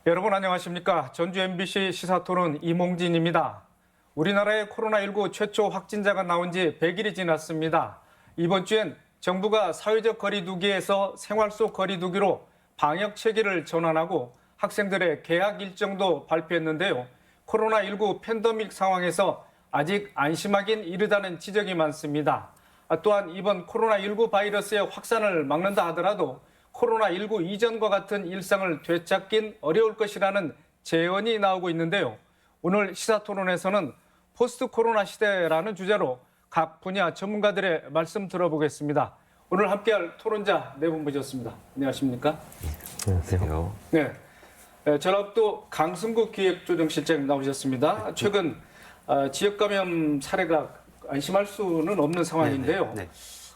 여러분 안녕하십니까? 전주 MBC 시사토론 이몽진입니다. 우리나라의 코로나19 최초 확진자가 나온 지 100일이 지났습니다. 이번 주엔 정부가 사회적 거리두기에서 생활 속 거리두기로 방역 체계를 전환하고 학생들의 개학 일정도 발표했는데요. 코로나19 팬데믹 상황에서 아직 안심하긴 이르다는 지적이 많습니다. 또한 이번 코로나19 바이러스의 확산을 막는다 하더라도 코로나19 이전과 같은 일상을 되찾긴 어려울 것이라는 제언이 나오고 있는데요. 오늘 시사토론에서는 포스트 코로나 시대라는 주제로 각 분야 전문가들의 말씀 들어보겠습니다. 오늘 함께할 토론자 네 분 모셨습니다. 안녕하십니까? 안녕하세요. 네, 전라북도 강승국 기획조정실장 나오셨습니다. 최근 지역 감염 사례가 안심할 수는 없는 상황인데요.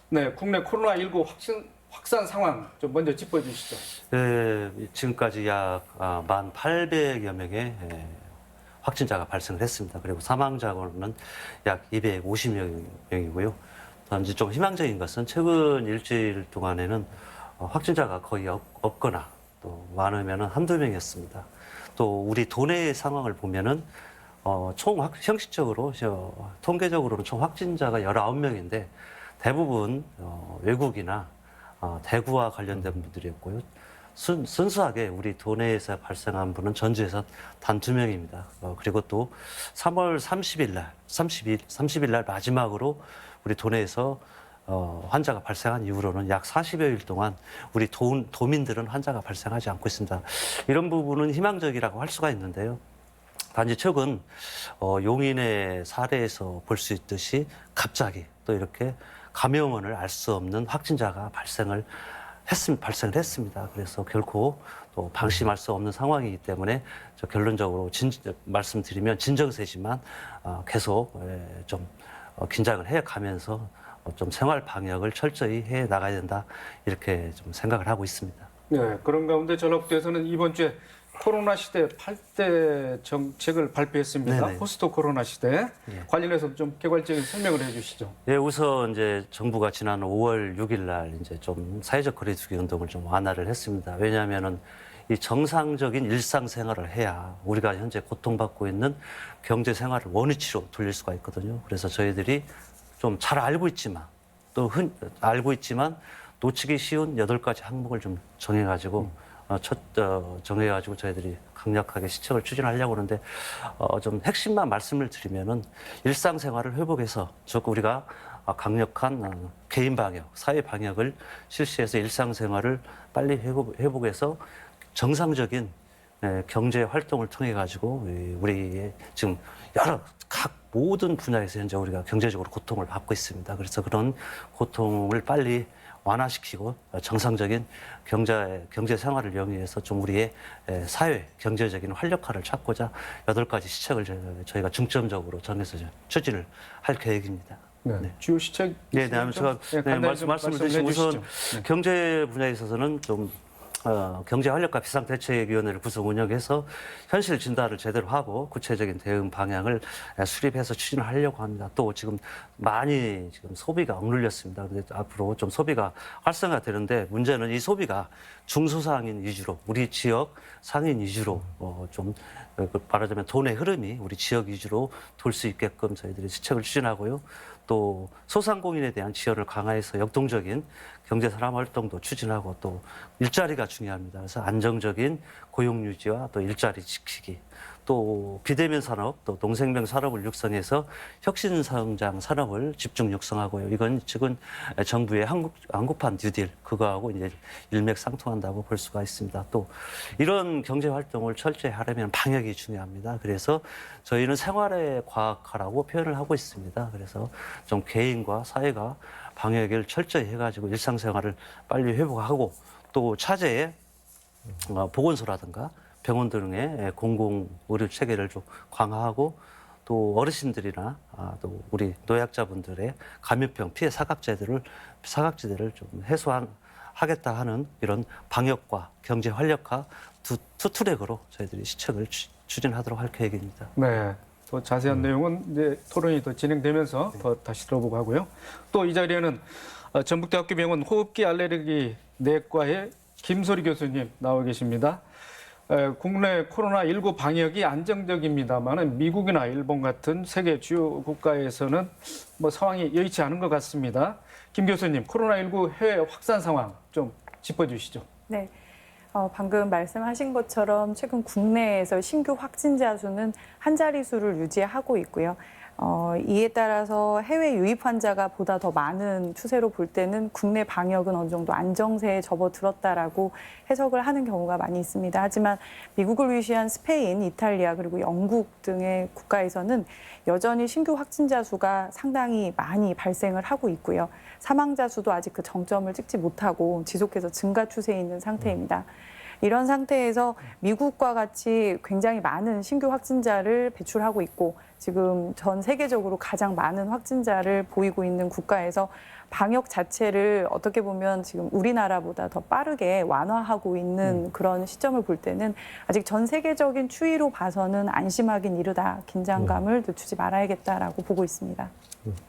네, 국내 코로나19 확산 상황 좀 먼저 짚어주시죠. 네, 지금까지 약 1,800여 명의 확진자가 발생을 했습니다. 그리고 사망자는 약 250명이고요. 단지 좀 희망적인 것은 최근 일주일 동안에는 확진자가 거의 없거나 또 많으면 한두 명이었습니다. 또 우리 도내 상황을 보면은 형식적으로 통계적으로는 총 확진자가 19명인데 대부분 외국이나 대구와 관련된 분들이었고요. 순수하게 우리 도내에서 발생한 분은 전주에서 단 2명입니다. 그리고 또 3월 30일 날 마지막으로 우리 도내에서 환자가 발생한 이후로는 약 40여일 동안 우리 도민들은 환자가 발생하지 않고 있습니다. 이런 부분은 희망적이라고 할 수가 있는데요. 단지 최근 용인의 사례에서 볼 수 있듯이 갑자기 또 이렇게 감염원을 알 수 없는 확진자가 발생을 했습니다. 그래서 결코 또 방심할 수 없는 상황이기 때문에 결론적으로 말씀드리면 진정세지만 계속 좀 긴장을 해 가면서 좀 생활 방역을 철저히 해 나가야 된다 이렇게 좀 생각을 하고 있습니다. 네, 그런 가운데 전라북도에서는 이번 주에 코로나 시대 8대 정책을 발표했습니다. 네네. 포스트 코로나 시대 예. 관련해서 좀 개괄적인 설명을 해주시죠. 예, 우선 이제 정부가 지난 5월 6일 날 이제 좀 사회적 거리두기 운동을 좀 완화를 했습니다. 왜냐하면은 이 정상적인 일상생활을 해야 우리가 현재 고통받고 있는 경제 생활을 원위치로 돌릴 수가 있거든요. 그래서 저희들이 좀 잘 알고 있지만 알고 있지만 놓치기 쉬운 8가지 항목을 좀 정해가지고 정해가지고 저희들이 강력하게 시책을 추진하려고 하는데 좀 핵심만 말씀을 드리면은 일상생활을 회복해서 즉 우리가 강력한 개인 방역, 사회 방역을 실시해서 일상생활을 빨리 회복해서 정상적인 경제 활동을 통해 가지고 우리의 지금 각 모든 분야에서 현재 우리가 경제적으로 고통을 받고 있습니다. 그래서 그런 고통을 빨리 완화시키고 정상적인 경제 생활을 영위해서 좀 우리의 사회 경제적인 활력화를 찾고자 8가지 시책을 저희가 중점적으로 정해서 추진을 할 계획입니다. 네, 네. 주요 시책. 네, 제가 말씀을 드리신 우선 경제 분야에 있어서는 좀 경제 활력화 비상대책위원회를 구성 운영해서 현실 진단을 제대로 하고 구체적인 대응 방향을 수립해서 추진을 하려고 합니다. 또 지금 많이 소비가 억눌렸습니다. 그런데 앞으로 좀 소비가 활성화되는데 문제는 이 소비가 중소상인 위주로 우리 지역 상인 위주로 좀 말하자면 돈의 흐름이 우리 지역 위주로 돌 수 있게끔 저희들이 시책을 추진하고요. 또 소상공인에 대한 지원을 강화해서 역동적인 경제산업 활동도 추진하고 또 일자리가 중요합니다. 그래서 안정적인 고용 유지와 또 일자리 지키기, 또 비대면 산업, 또 농생명 산업을 육성해서 혁신 성장 산업을 집중 육성하고요. 이건 지금 정부의 한국판 뉴딜 그거하고 이제 일맥상통한다고 볼 수가 있습니다. 또 이런 경제 활동을 철저히 하려면 방역이 중요합니다. 그래서 저희는 생활의 과학화라고 표현을 하고 있습니다. 그래서 좀 개인과 사회가 방역을 철저히 해가지고 일상생활을 빨리 회복하고 또 차제에 보건소라든가 병원 등의 공공 의료 체계를 좀 강화하고 또 어르신들이나 또 우리 노약자분들의 감염병 피해 사각지대를 좀 하겠다 하는 이런 방역과 경제 활력화 투 트랙으로 저희들이 시책을 추진하도록 할 계획입니다. 네. 더 자세한 내용은 이제 토론이 더 진행되면서 더 다시 들어보고 하고요. 또 이 자리에는 전북대학교 병원 호흡기 알레르기 내과의 김소리 교수님 나와 계십니다. 국내 코로나19 방역이 안정적입니다만 미국이나 일본 같은 세계 주요 국가에서는 뭐 상황이 여의치 않은 것 같습니다. 김 교수님, 코로나19 해외 확산 상황 좀 짚어주시죠. 네. 방금 말씀하신 것처럼 최근 국내에서 신규 확진자 수는 한 자릿수를 유지하고 있고요. 이에 따라서 해외 유입 환자가 보다 더 많은 추세로 볼 때는 국내 방역은 어느 정도 안정세에 접어들었다라고 해석을 하는 경우가 많이 있습니다. 하지만 미국을 위시한 스페인, 이탈리아 그리고 영국 등의 국가에서는 여전히 신규 확진자 수가 상당히 많이 발생을 하고 있고요. 사망자 수도 아직 그 정점을 찍지 못하고 지속해서 증가 추세에 있는 상태입니다. 이런 상태에서 미국과 같이 굉장히 많은 신규 확진자를 배출하고 있고 지금 전 세계적으로 가장 많은 확진자를 보이고 있는 국가에서 방역 자체를 어떻게 보면 지금 우리나라보다 더 빠르게 완화하고 있는 그런 시점을 볼 때는 아직 전 세계적인 추이로 봐서는 안심하긴 이르다. 긴장감을 늦추지 말아야겠다라고 보고 있습니다.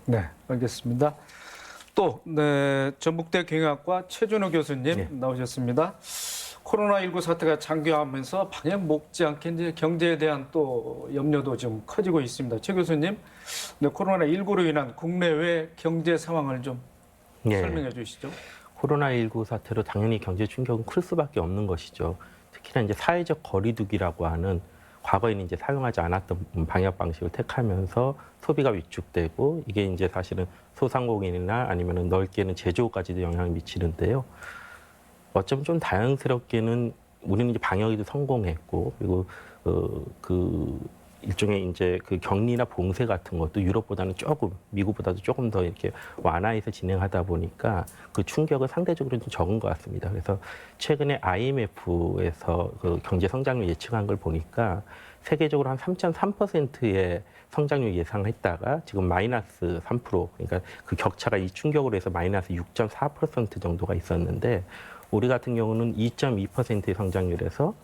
네, 알겠습니다. 또 전북대 경영학과 최준호 교수님 나오셨습니다. 코로나19 사태가 장기화하면서 방역 못지않게 이제 경제에 대한 또 염려도 좀 커지고 있습니다. 최 교수님, 코로나19로 인한 국내외 경제 상황을 좀 설명해 주시죠. 코로나19 사태로 당연히 경제 충격은 클 수밖에 없는 것이죠. 특히나 이제 사회적 거리두기라고 하는 과거에는 이제 사용하지 않았던 방역 방식을 택하면서 소비가 위축되고 이게 이제 사실은 소상공인이나 아니면은 넓게는 제조까지도 영향을 미치는데요. 어쩌면 좀 다양스럽게는 우리는 이제 방역에도 성공했고 그리고 그 일종의 이제 그 격리나 봉쇄 같은 것도 유럽보다는 조금 미국보다도 조금 더 이렇게 완화해서 진행하다 보니까 그 충격은 상대적으로 좀 적은 것 같습니다. 그래서 최근에 IMF에서 그 경제 성장률 예측한 걸 보니까 세계적으로 한 3.3%의 성장률 예상했다가 지금 마이너스 3%, 그러니까 그 격차가 이 충격으로 해서 마이너스 6.4% 정도가 있었는데 우리 같은 경우는 2.2%의 성장률에서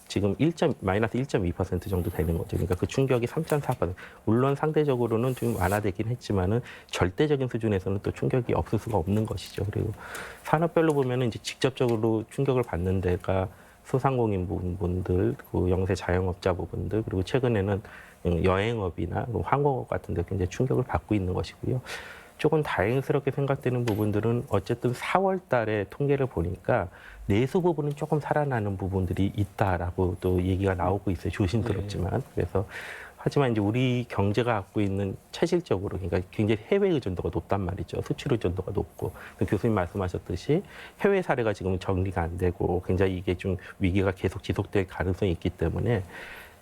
지금 마이너스 1.2% 정도 되는 거죠. 그러니까 그 충격이 3.4%. 물론 상대적으로는 좀 완화되긴 했지만은 절대적인 수준에서는 또 충격이 없을 수가 없는 것이죠. 그리고 산업별로 보면은 이제 직접적으로 충격을 받는 데가 소상공인 부분들, 그 영세 자영업자 부분들, 그리고 최근에는 여행업이나 항공업 같은 데 굉장히 충격을 받고 있는 것이고요. 조금 다행스럽게 생각되는 부분들은 어쨌든 4월 달에 통계를 보니까 내수 부분은 조금 살아나는 부분들이 있다라고 또 얘기가 나오고 있어요. 조심스럽지만. 그래서 하지만 이제 우리 경제가 갖고 있는 체질적으로 그러니까 굉장히 해외 의존도가 높단 말이죠. 수출 의존도가 높고 교수님 말씀하셨듯이 해외 사례가 지금 정리가 안 되고 굉장히 이게 좀 위기가 계속 지속될 가능성이 있기 때문에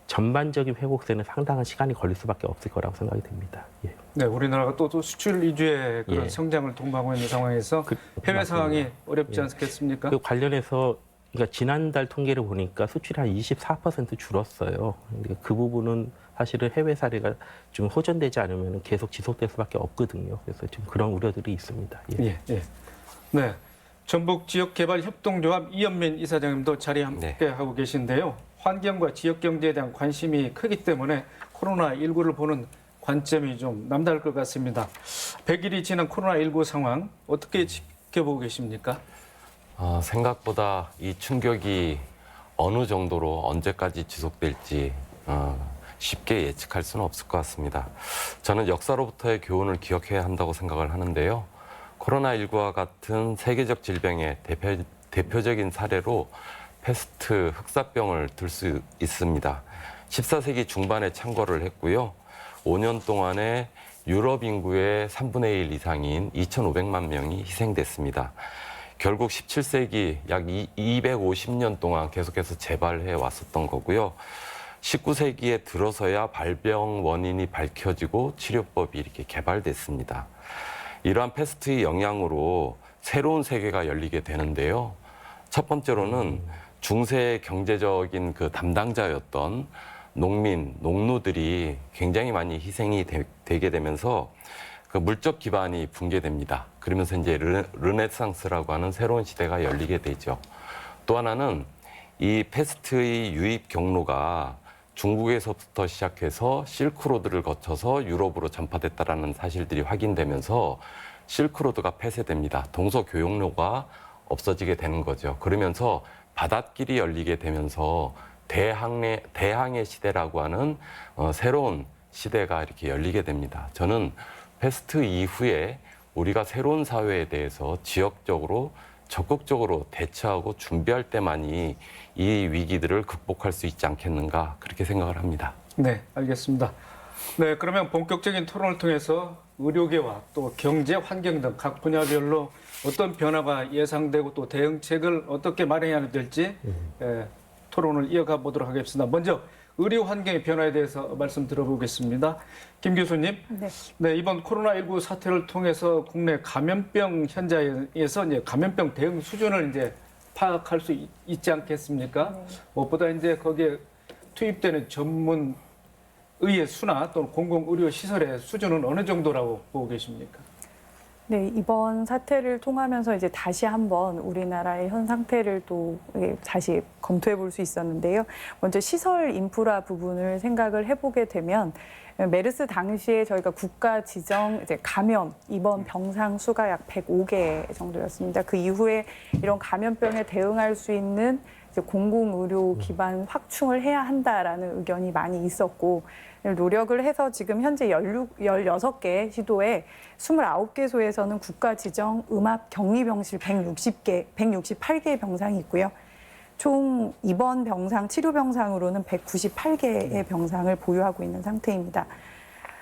전반적인 회복세는 상당한 시간이 걸릴 수밖에 없을 거라고 생각이 됩니다. 예. 네, 우리나라가 또 수출 위주의 그런 성장을 동반하고 있는 상황에서 해외 맞습니다. 상황이 어렵지 않겠습니까? 그 관련해서 그러니까 지난달 통계를 보니까 수출이 한 24% 줄었어요. 그러니까 그 부분은 사실은 해외 사례가 좀 호전되지 않으면 계속 지속될 수밖에 없거든요. 그래서 지금 그런 우려들이 있습니다. 예. 네, 전북 지역개발협동조합 이연민 이사장님도 자리에 함께 하고 계신데요. 환경과 지역 경제에 대한 관심이 크기 때문에 코로나19를 보는 관점이 좀 남다를 것 같습니다. 100일이 지난 코로나19 상황 어떻게 지켜보고 계십니까? 생각보다 이 충격이 어느 정도로 언제까지 지속될지 쉽게 예측할 수는 없을 것 같습니다. 저는 역사로부터의 교훈을 기억해야 한다고 생각을 하는데요. 코로나19와 같은 세계적 질병의 대표적인 사례로 패스트 흑사병을 들 수 있습니다. 14세기 중반에 창궐을 했고요. 5년 동안에 유럽 인구의 3분의 1 이상인 2,500만 명이 희생됐습니다. 결국 17세기 약 250년 동안 계속해서 재발해 왔었던 거고요. 19세기에 들어서야 발병 원인이 밝혀지고 치료법이 이렇게 개발됐습니다. 이러한 패스트의 영향으로 새로운 세계가 열리게 되는데요. 첫 번째로는 중세 경제적인 그 담당자였던 농민, 농노들이 굉장히 많이 희생이 되게 되면서 그 물적 기반이 붕괴됩니다. 그러면서 이제 르네상스라고 하는 새로운 시대가 열리게 되죠. 또 하나는 이 패스트의 유입 경로가 중국에서부터 시작해서 실크로드를 거쳐서 유럽으로 전파됐다라는 사실들이 확인되면서 실크로드가 폐쇄됩니다. 동서교역로가 없어지게 되는 거죠. 그러면서 바닷길이 열리게 되면서 대항해 시대라고 하는 새로운 시대가 이렇게 열리게 됩니다. 저는 패스트 이후에 우리가 새로운 사회에 대해서 지역적으로 적극적으로 대처하고 준비할 때만이 이 위기들을 극복할 수 있지 않겠는가 그렇게 생각을 합니다. 네, 알겠습니다. 네, 그러면 본격적인 토론을 통해서 의료계와 또 경제, 환경 등 각 분야별로 어떤 변화가 예상되고 또 대응책을 어떻게 마련해야 될지 토론을 이어가 보도록 하겠습니다. 먼저 의료 환경의 변화에 대해서 말씀 들어보겠습니다. 김 교수님, 네, 이번 코로나19 사태를 통해서 국내 감염병 현장에서 이제 감염병 대응 수준을 이제 파악할 수 있지 않겠습니까? 무엇보다 이제 거기에 투입되는 전문 의의 수나 또는 공공의료 시설의 수준은 어느 정도라고 보고 계십니까? 네, 이번 사태를 통하면서 이제 다시 한번 우리나라의 현 상태를 또 다시 검토해 볼 수 있었는데요. 먼저 시설 인프라 부분을 생각을 해보게 되면 메르스 당시에 저희가 국가 지정 이제 감염 입원 병상 수가 약 105개 정도였습니다. 그 이후에 이런 감염병에 대응할 수 있는 이제 공공의료 기반 확충을 해야 한다라는 의견이 많이 있었고 노력을 해서 지금 현재 16개 시도에 29개소에서는 국가 지정 음압 격리병실 168개의 병상이 있고요. 총 입원 병상, 치료 병상으로는 198개의 병상을 보유하고 있는 상태입니다.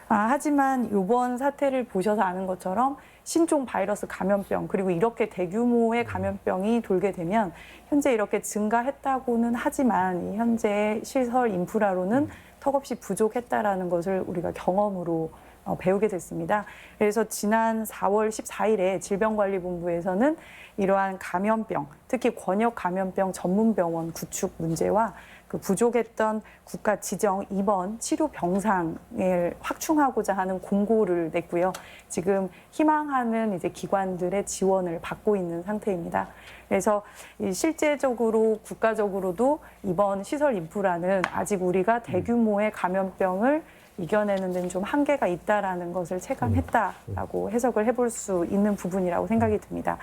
하지만 이번 사태를 보셔서 아는 것처럼 신종 바이러스 감염병 그리고 이렇게 대규모의 감염병이 돌게 되면 현재 이렇게 증가했다고는 하지만 현재 시설 인프라로는 턱없이 부족했다라는 것을 우리가 경험으로 배우게 됐습니다. 그래서 지난 4월 14일에 질병관리본부에서는 이러한 감염병, 특히 권역 감염병 전문병원 구축 문제와 그 부족했던 국가 지정 입원 치료 병상을 확충하고자 하는 공고를 냈고요. 지금 희망하는 이제 기관들의 지원을 받고 있는 상태입니다. 그래서 실제적으로 국가적으로도 이번 시설 인프라는 아직 우리가 대규모의 감염병을 이겨내는 데는 좀 한계가 있다라는 것을 체감했다라고 해석을 해볼 수 있는 부분이라고 생각이 듭니다.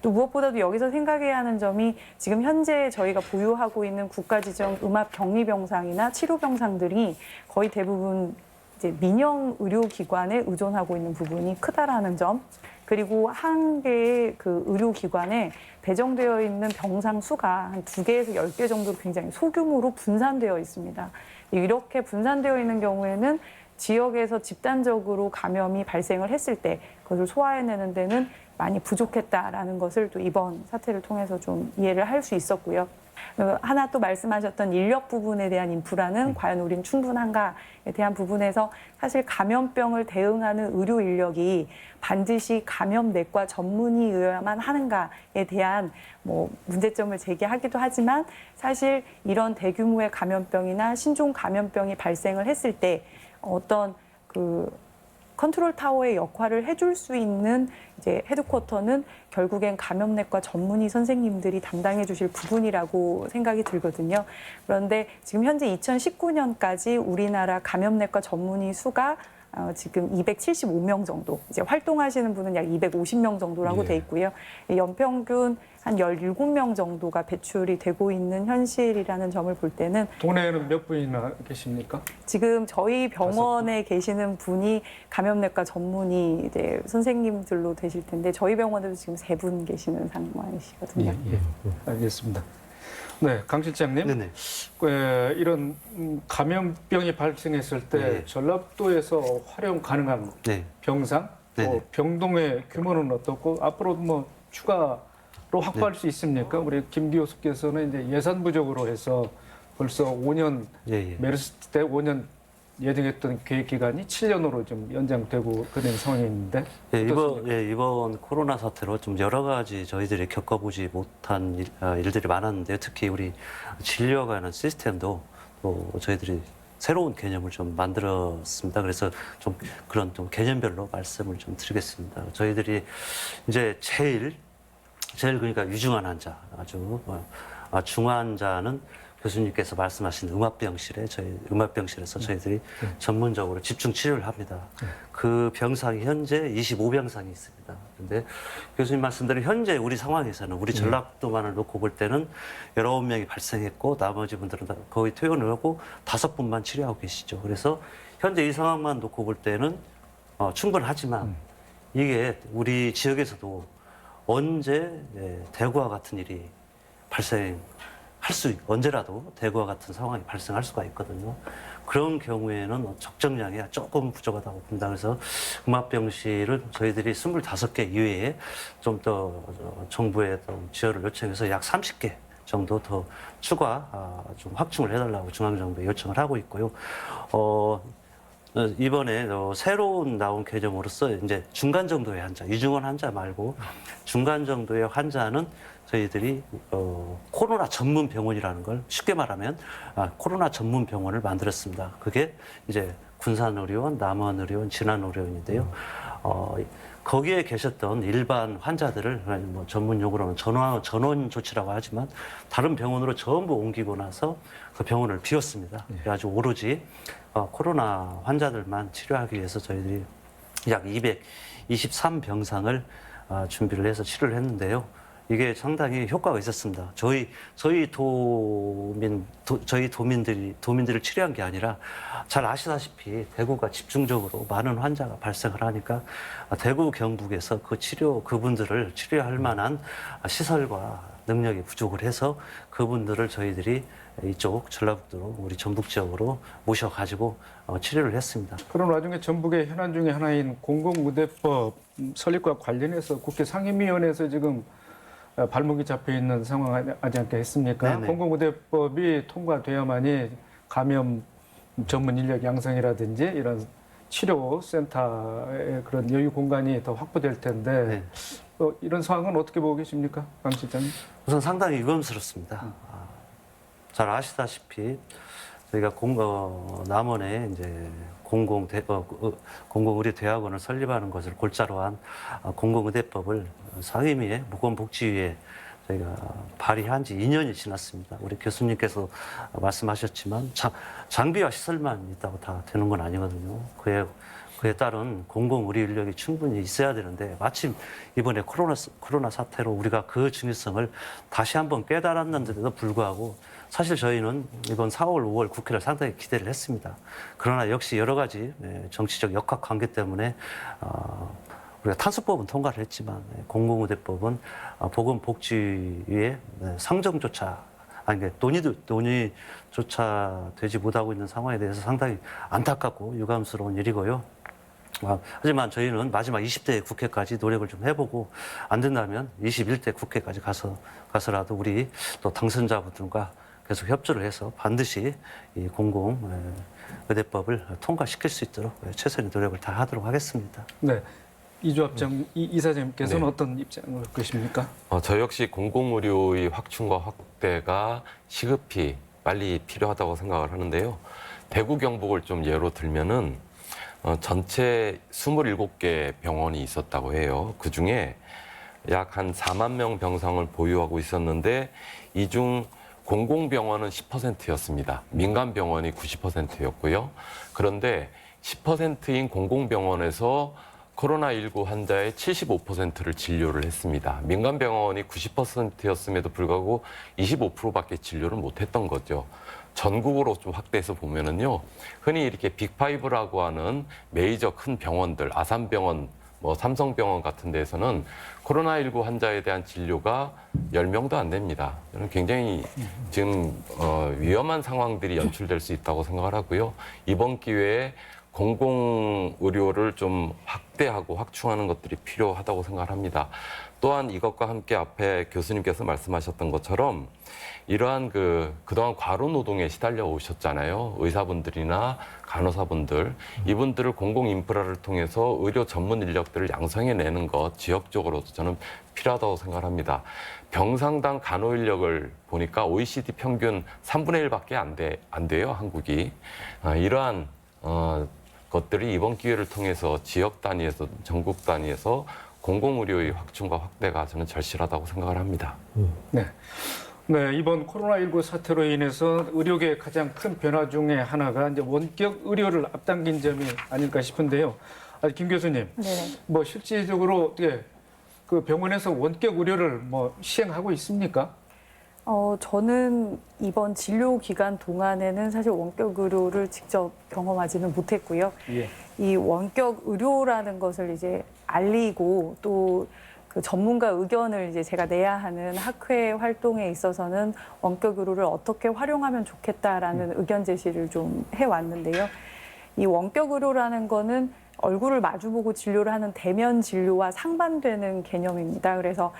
또 무엇보다도 여기서 생각해야 하는 점이 지금 현재 저희가 보유하고 있는 국가지정 음압 격리병상이나 치료병상들이 거의 대부분 이제 민영 의료기관에 의존하고 있는 부분이 크다라는 점, 그리고 한 개의 그 의료기관에 배정되어 있는 병상 수가 한 2개에서 10개 정도 굉장히 소규모로 분산되어 있습니다. 이렇게 분산되어 있는 경우에는 지역에서 집단적으로 감염이 발생을 했을 때 그것을 소화해내는 데는 많이 부족했다라는 것을 또 이번 사태를 통해서 좀 이해를 할 수 있었고요. 하나 또 말씀하셨던 인력 부분에 대한 인프라는 과연 우린 충분한가에 대한 부분에서 사실 감염병을 대응하는 의료 인력이 반드시 감염내과 전문의여야만 하는가에 대한 문제점을 제기하기도 하지만 사실 이런 대규모의 감염병이나 신종 감염병이 발생을 했을 때 어떤 컨트롤 타워의 역할을 해줄 수 있는 이제 헤드쿼터는 결국엔 감염내과 전문의 선생님들이 담당해 주실 부분이라고 생각이 들거든요. 그런데 지금 현재 2019년까지 우리나라 감염내과 전문의 수가 지금 275명 정도, 이제 활동하시는 분은 약 250명 정도라고 돼 있고요. 연평균 한 17명 정도가 배출이 되고 있는 현실이라는 점을 볼 때는 동네에는 몇 분이나 계십니까? 지금 저희 병원에 계시는 분이 감염내과 전문의 이제 선생님들로 되실 텐데 저희 병원에도 지금 3분 계시는 상황이시거든요. 알겠습니다. 네, 강 실장님. 네네. 이런 감염병이 발생했을 때 전라도에서 활용 가능한 병상, 병동의 규모는 어떻고 앞으로 추가로 확보할 수 있습니까? 우리 김 교수께서는 이제 예산 부족으로 해서 벌써 5년 메르스 때 5년 예정했던 계획 기간이 7년으로 좀 연장되고 그런 상황인데 이번 코로나 사태로 좀 여러 가지 저희들이 겪어보지 못한 일들이 많았는데요. 특히 우리 진료에 관한 시스템도 또 저희들이 새로운 개념을 좀 만들었습니다. 그래서 좀 그런 좀 개념별로 말씀을 좀 드리겠습니다. 저희들이 이제 제일 그러니까 위중한 환자, 아주 중환자는 교수님께서 말씀하신 음압병실에서 저희들이 전문적으로 집중 치료를 합니다. 그 병상이 현재 25병상이 있습니다. 근데 교수님 말씀대로 현재 우리 상황에서는 우리 전라도만을 놓고 볼 때는 19명이 발생했고 나머지 분들은 다 거의 퇴원을 하고 5분만 치료하고 계시죠. 그래서 현재 이 상황만 놓고 볼 때는 충분하지만 이게 우리 지역에서도 언제 대구와 같은 일이 언제라도 대구와 같은 상황이 발생할 수가 있거든요. 그런 경우에는 적정량이 조금 부족하다고 봅니다. 그래서 음압병실을 저희들이 25개 이외에 좀 더 정부에 좀 지원을 요청해서 약 30개 정도 더 추가 좀 확충을 해달라고 중앙정부에 요청을 하고 있고요. 이번에 새로운 나온 개념으로서 이제 중간 정도의 환자, 이중원 환자 말고 중간 정도의 환자는 저희들이 코로나 전문 병원이라는 걸 쉽게 말하면 코로나 전문 병원을 만들었습니다. 그게 이제 군산의료원, 남원의료원, 진안의료원인데요. 거기에 계셨던 일반 환자들을 뭐 전문 용어로는 전원 조치라고 하지만 다른 병원으로 전부 옮기고 나서 그 병원을 비웠습니다. 그래가지고 오로지 코로나 환자들만 치료하기 위해서 저희들이 약 223병상을 준비를 해서 치료를 했는데요. 이게 상당히 효과가 있었습니다. 저희 도민들을 치료한 게 아니라 잘 아시다시피 대구가 집중적으로 많은 환자가 발생을 하니까 대구 경북에서 그분들을 치료할 만한 시설과 능력이 부족을 해서 그분들을 저희들이 이쪽 전라북도로 우리 전북 지역으로 모셔가지고 치료를 했습니다. 그런 와중에 전북의 현안 중에 하나인 공공의대법 설립과 관련해서 국회 상임위원회에서 지금 발목이 잡혀 있는 상황하지 않겠습니까? 네네. 공공의대법이 통과돼야만이 감염 전문 인력 양성이라든지 이런 치료센터의 그런 여유 공간이 더 확보될 텐데 네. 이런 상황은 어떻게 보고 계십니까, 강 실장님? 우선 상당히 유감스럽습니다. 잘 아시다시피 저희가 남원에 이제 공공의료대학원을 설립하는 것을 골자로 한 공공의대법을 상임위에 보건복지위에 저희가 발의한 지 2년이 지났습니다. 우리 교수님께서 말씀하셨지만 장비와 시설만 있다고 다 되는 건 아니거든요. 그에 따른 공공의료 인력이 충분히 있어야 되는데 마침 이번에 코로나 사태로 우리가 그 중요성을 다시 한번 깨달았는데도 불구하고 사실 저희는 이번 4월, 5월 국회를 상당히 기대를 했습니다. 그러나 역시 여러 가지 정치적 역학관계 때문에 우리가 탄소법은 통과를 했지만 공공의대법은 보건복지위에 상정조차 논의조차 되지 못하고 있는 상황에 대해서 상당히 안타깝고 유감스러운 일이고요. 하지만 저희는 마지막 20대 국회까지 노력을 좀 해보고 안 된다면 21대 국회까지 가서라도 우리 또 당선자분들과 계속 협조를 해서 반드시 이 공공의대법을 통과시킬 수 있도록 최선의 노력을 다하도록 하겠습니다. 네. 이사장님께서는 네. 어떤 입장을 갖으십니까? 저 역시 공공의료의 확충과 확대가 시급히 빨리 필요하다고 생각을 하는데요. 대구 경북을 좀 예로 들면은 전체 27개 병원이 있었다고 해요. 그중에 약 한 4만 명 병상을 보유하고 있었는데 이 중 공공병원은 10%였습니다. 민간병원이 90%였고요. 그런데 10%인 공공병원에서 코로나19 환자의 75%를 진료를 했습니다. 민간병원이 90%였음에도 불구하고 25%밖에 진료를 못했던 거죠. 전국으로 좀 확대해서 보면은요, 흔히 이렇게 빅5라고 하는 메이저 큰 병원들, 아산병원, 삼성병원 같은 데에서는 코로나19 환자에 대한 진료가 10명도 안 됩니다. 저는 굉장히 지금 위험한 상황들이 연출될 수 있다고 생각을 하고요. 이번 기회에 공공의료를 좀 확대하고 확충하는 것들이 필요하다고 생각을 합니다. 또한 이것과 함께 앞에 교수님께서 말씀하셨던 것처럼 이러한 그동안 과로 노동에 시달려 오셨잖아요. 의사분들이나 간호사분들. 이분들을 공공 인프라를 통해서 의료 전문 인력들을 양성해내는 것 지역적으로도 저는 필요하다고 생각을 합니다. 병상당 간호 인력을 보니까 OECD 평균 3분의 1밖에 안 돼요, 한국이. 이러한 것들이 이번 기회를 통해서 지역 단위에서 전국 단위에서 공공의료의 확충과 확대가 저는 절실하다고 생각을 합니다. 네. 네, 이번 코로나19 사태로 인해서 의료계의 가장 큰 변화 중에 하나가 이제 원격 의료를 앞당긴 점이 아닐까 싶은데요. 김 교수님, 네. 뭐 실질적으로 어떻게 그 병원에서 원격 의료를 뭐 시행하고 있습니까? 저는 이번 진료 기간 동안에는 사실 원격 의료를 직접 경험하지는 못했고요. 예. 이 원격 의료라는 것을 이제 알리고 또 그 전문가 의견을 이제 제가 내야 하는 학회 활동에 있어서는 원격 의료를 어떻게 활용하면 좋겠다라는 의견 제시를 좀 해왔는데요. 이 원격 의료라는 거는 얼굴을 마주보고 진료를 하는 대면 진료와 상반되는 개념입니다. 그래서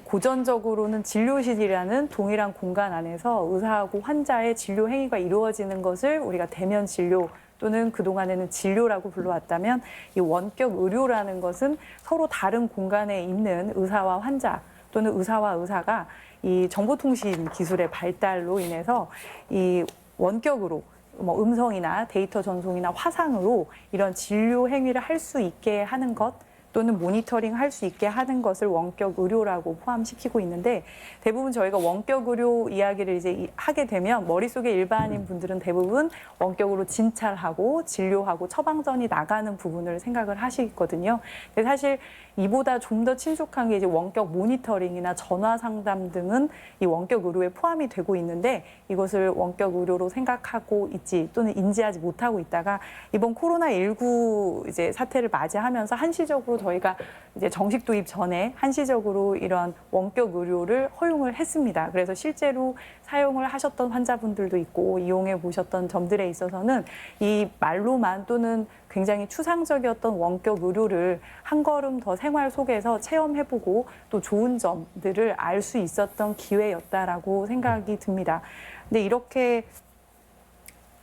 고전적으로는 진료실이라는 동일한 공간 안에서 의사하고 환자의 진료 행위가 이루어지는 것을 우리가 대면 진료 또는 그동안에는 진료라고 불러왔다면 이 원격 의료라는 것은 서로 다른 공간에 있는 의사와 환자 또는 의사와 의사가 이 정보통신 기술의 발달로 인해서 이 원격으로 뭐 음성이나 데이터 전송이나 화상으로 이런 진료 행위를 할 수 있게 하는 것 또는 모니터링 할 수 있게 하는 것을 원격 의료라고 포함시키고 있는데 대부분 저희가 원격 의료 이야기를 이제 하게 되면 머릿속에 일반인 분들은 대부분 원격으로 진찰하고 진료하고 처방전이 나가는 부분을 생각을 하시거든요. 근데 사실 이보다 좀 더 친숙한 게 이제 원격 모니터링이나 전화 상담 등은 이 원격 의료에 포함이 되고 있는데 이것을 원격 의료로 생각하고 있지 또는 인지하지 못하고 있다가 이번 코로나19 이제 사태를 맞이하면서 한시적으로 저희가 이제 정식 도입 전에 한시적으로 이런 원격 의료를 허용을 했습니다. 그래서 실제로 사용을 하셨던 환자분들도 있고 이용해 보셨던 점들에 있어서는 이 말로만 또는 굉장히 추상적이었던 원격 의료를 한 걸음 더 생활 속에서 체험해보고 또 좋은 점들을 알 수 있었던 기회였다라고 생각이 듭니다. 근데 이렇게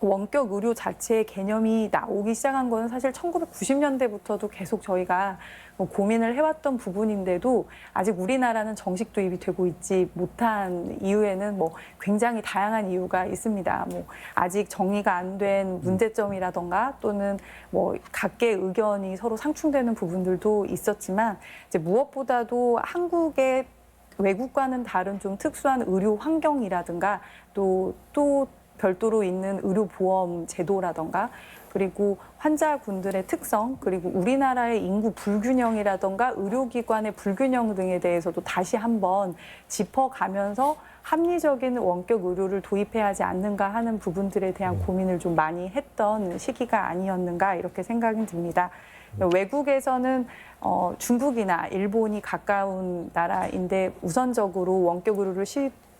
원격 의료 자체의 개념이 나오기 시작한 거는 사실 1990년대부터도 계속 저희가 고민을 해왔던 부분인데도 아직 우리나라는 정식 도입이 되고 있지 못한 이유에는 뭐 굉장히 다양한 이유가 있습니다. 뭐 아직 정리가 안 된 문제점이라던가 또는 뭐 각계의 의견이 서로 상충되는 부분들도 있었지만 이제 무엇보다도 한국의 외국과는 다른 좀 특수한 의료 환경이라든가 또 별도로 있는 의료보험 제도라던가 그리고 환자군들의 특성 그리고 우리나라의 인구 불균형이라던가 의료기관의 불균형 등에 대해서도 다시 한번 짚어가면서 합리적인 원격 의료를 도입해야 하지 않는가 하는 부분들에 대한 고민을 좀 많이 했던 시기가 아니었는가 이렇게 생각이 듭니다. 외국에서는 중국이나 일본이 가까운 나라인데 우선적으로 원격 의료를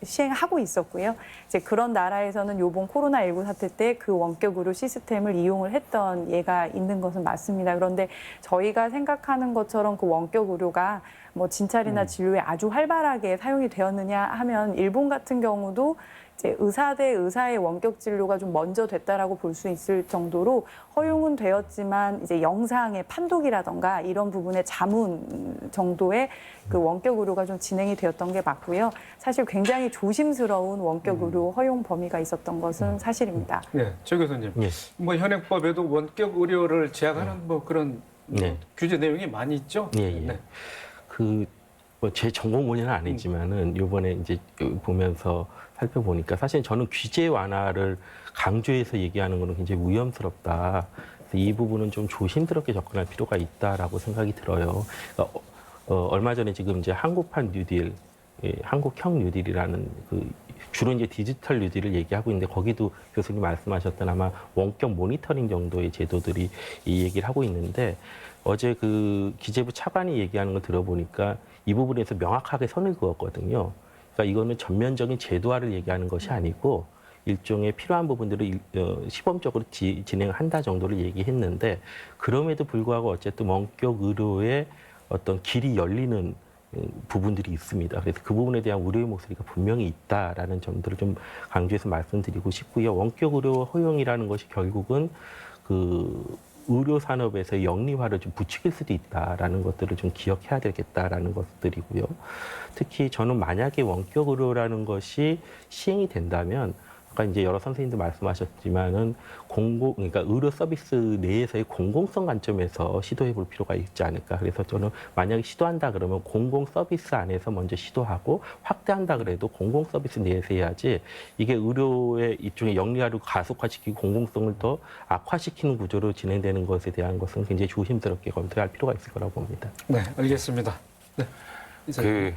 시행하고 있었고요. 이제 그런 나라에서는 이번 코로나19 사태 때 그 원격 의료 시스템을 이용을 했던 예가 있는 것은 맞습니다. 그런데 저희가 생각하는 것처럼 그 원격 의료가 뭐 진찰이나 진료에 아주 활발하게 사용이 되었느냐 하면 일본 같은 경우도 이제 의사 대 의사의 원격 진료가 좀 먼저 됐다라고 볼 수 있을 정도로 허용은 되었지만 이제 영상의 판독이라던가 이런 부분의 자문 정도의 그 원격 의료가 좀 진행이 되었던 게 맞고요. 사실 굉장히 조심스러운 원격 의료 허용 범위가 있었던 것은 사실입니다. 네, 조 교수님. 예. 뭐 현행법에도 원격 의료를 제약하는 뭐 그런 네. 규제 내용이 많이 있죠. 예, 예. 네. 뭐 제 전공 분야는 아니지만은 이번에 이제 보면서 살펴보니까 사실 저는 규제 완화를 강조해서 얘기하는 거는 굉장히 위험스럽다. 그래서 이 부분은 좀 조심스럽게 접근할 필요가 있다라고 생각이 들어요. 그러니까 얼마 전에 지금 이제 한국판 뉴딜, 한국형 뉴딜이라는 그 주로 이제 디지털 뉴딜을 얘기하고 있는데 거기도 교수님 말씀하셨던 아마 원격 모니터링 정도의 제도들이 이 얘기를 하고 있는데 어제 그 기재부 차관이 얘기하는 걸 들어보니까 이 부분에서 명확하게 선을 그었거든요. 그러니까 이거는 전면적인 제도화를 얘기하는 것이 아니고 일종의 필요한 부분들을 시범적으로 진행한다 정도를 얘기했는데 그럼에도 불구하고 어쨌든 원격 의료의 어떤 길이 열리는 부분들이 있습니다. 그래서 그 부분에 대한 우려의 목소리가 분명히 있다라는 점들을 좀 강조해서 말씀드리고 싶고요. 원격 의료 허용이라는 것이 결국은 그 의료 산업에서의 영리화를 좀 부추길 수도 있다라는 것들을 좀 기억해야 되겠다라는 것들이고요. 특히 저는 만약에 원격 의료라는 것이 시행이 된다면 아까 이제 여러 선생님도 말씀하셨지만은 그러니까 의료 서비스 내에서의 공공성 관점에서 시도해 볼 필요가 있지 않을까. 그래서 저는 만약에 시도한다 그러면 공공 서비스 안에서 먼저 시도하고 확대한다 그래도 공공 서비스 내에서 해야지 이게 의료의 일종의 영리화를 가속화시키고 공공성을 더 악화시키는 구조로 진행되는 것에 대한 것은 굉장히 조심스럽게 검토할 필요가 있을 거라고 봅니다. 네, 알겠습니다. 그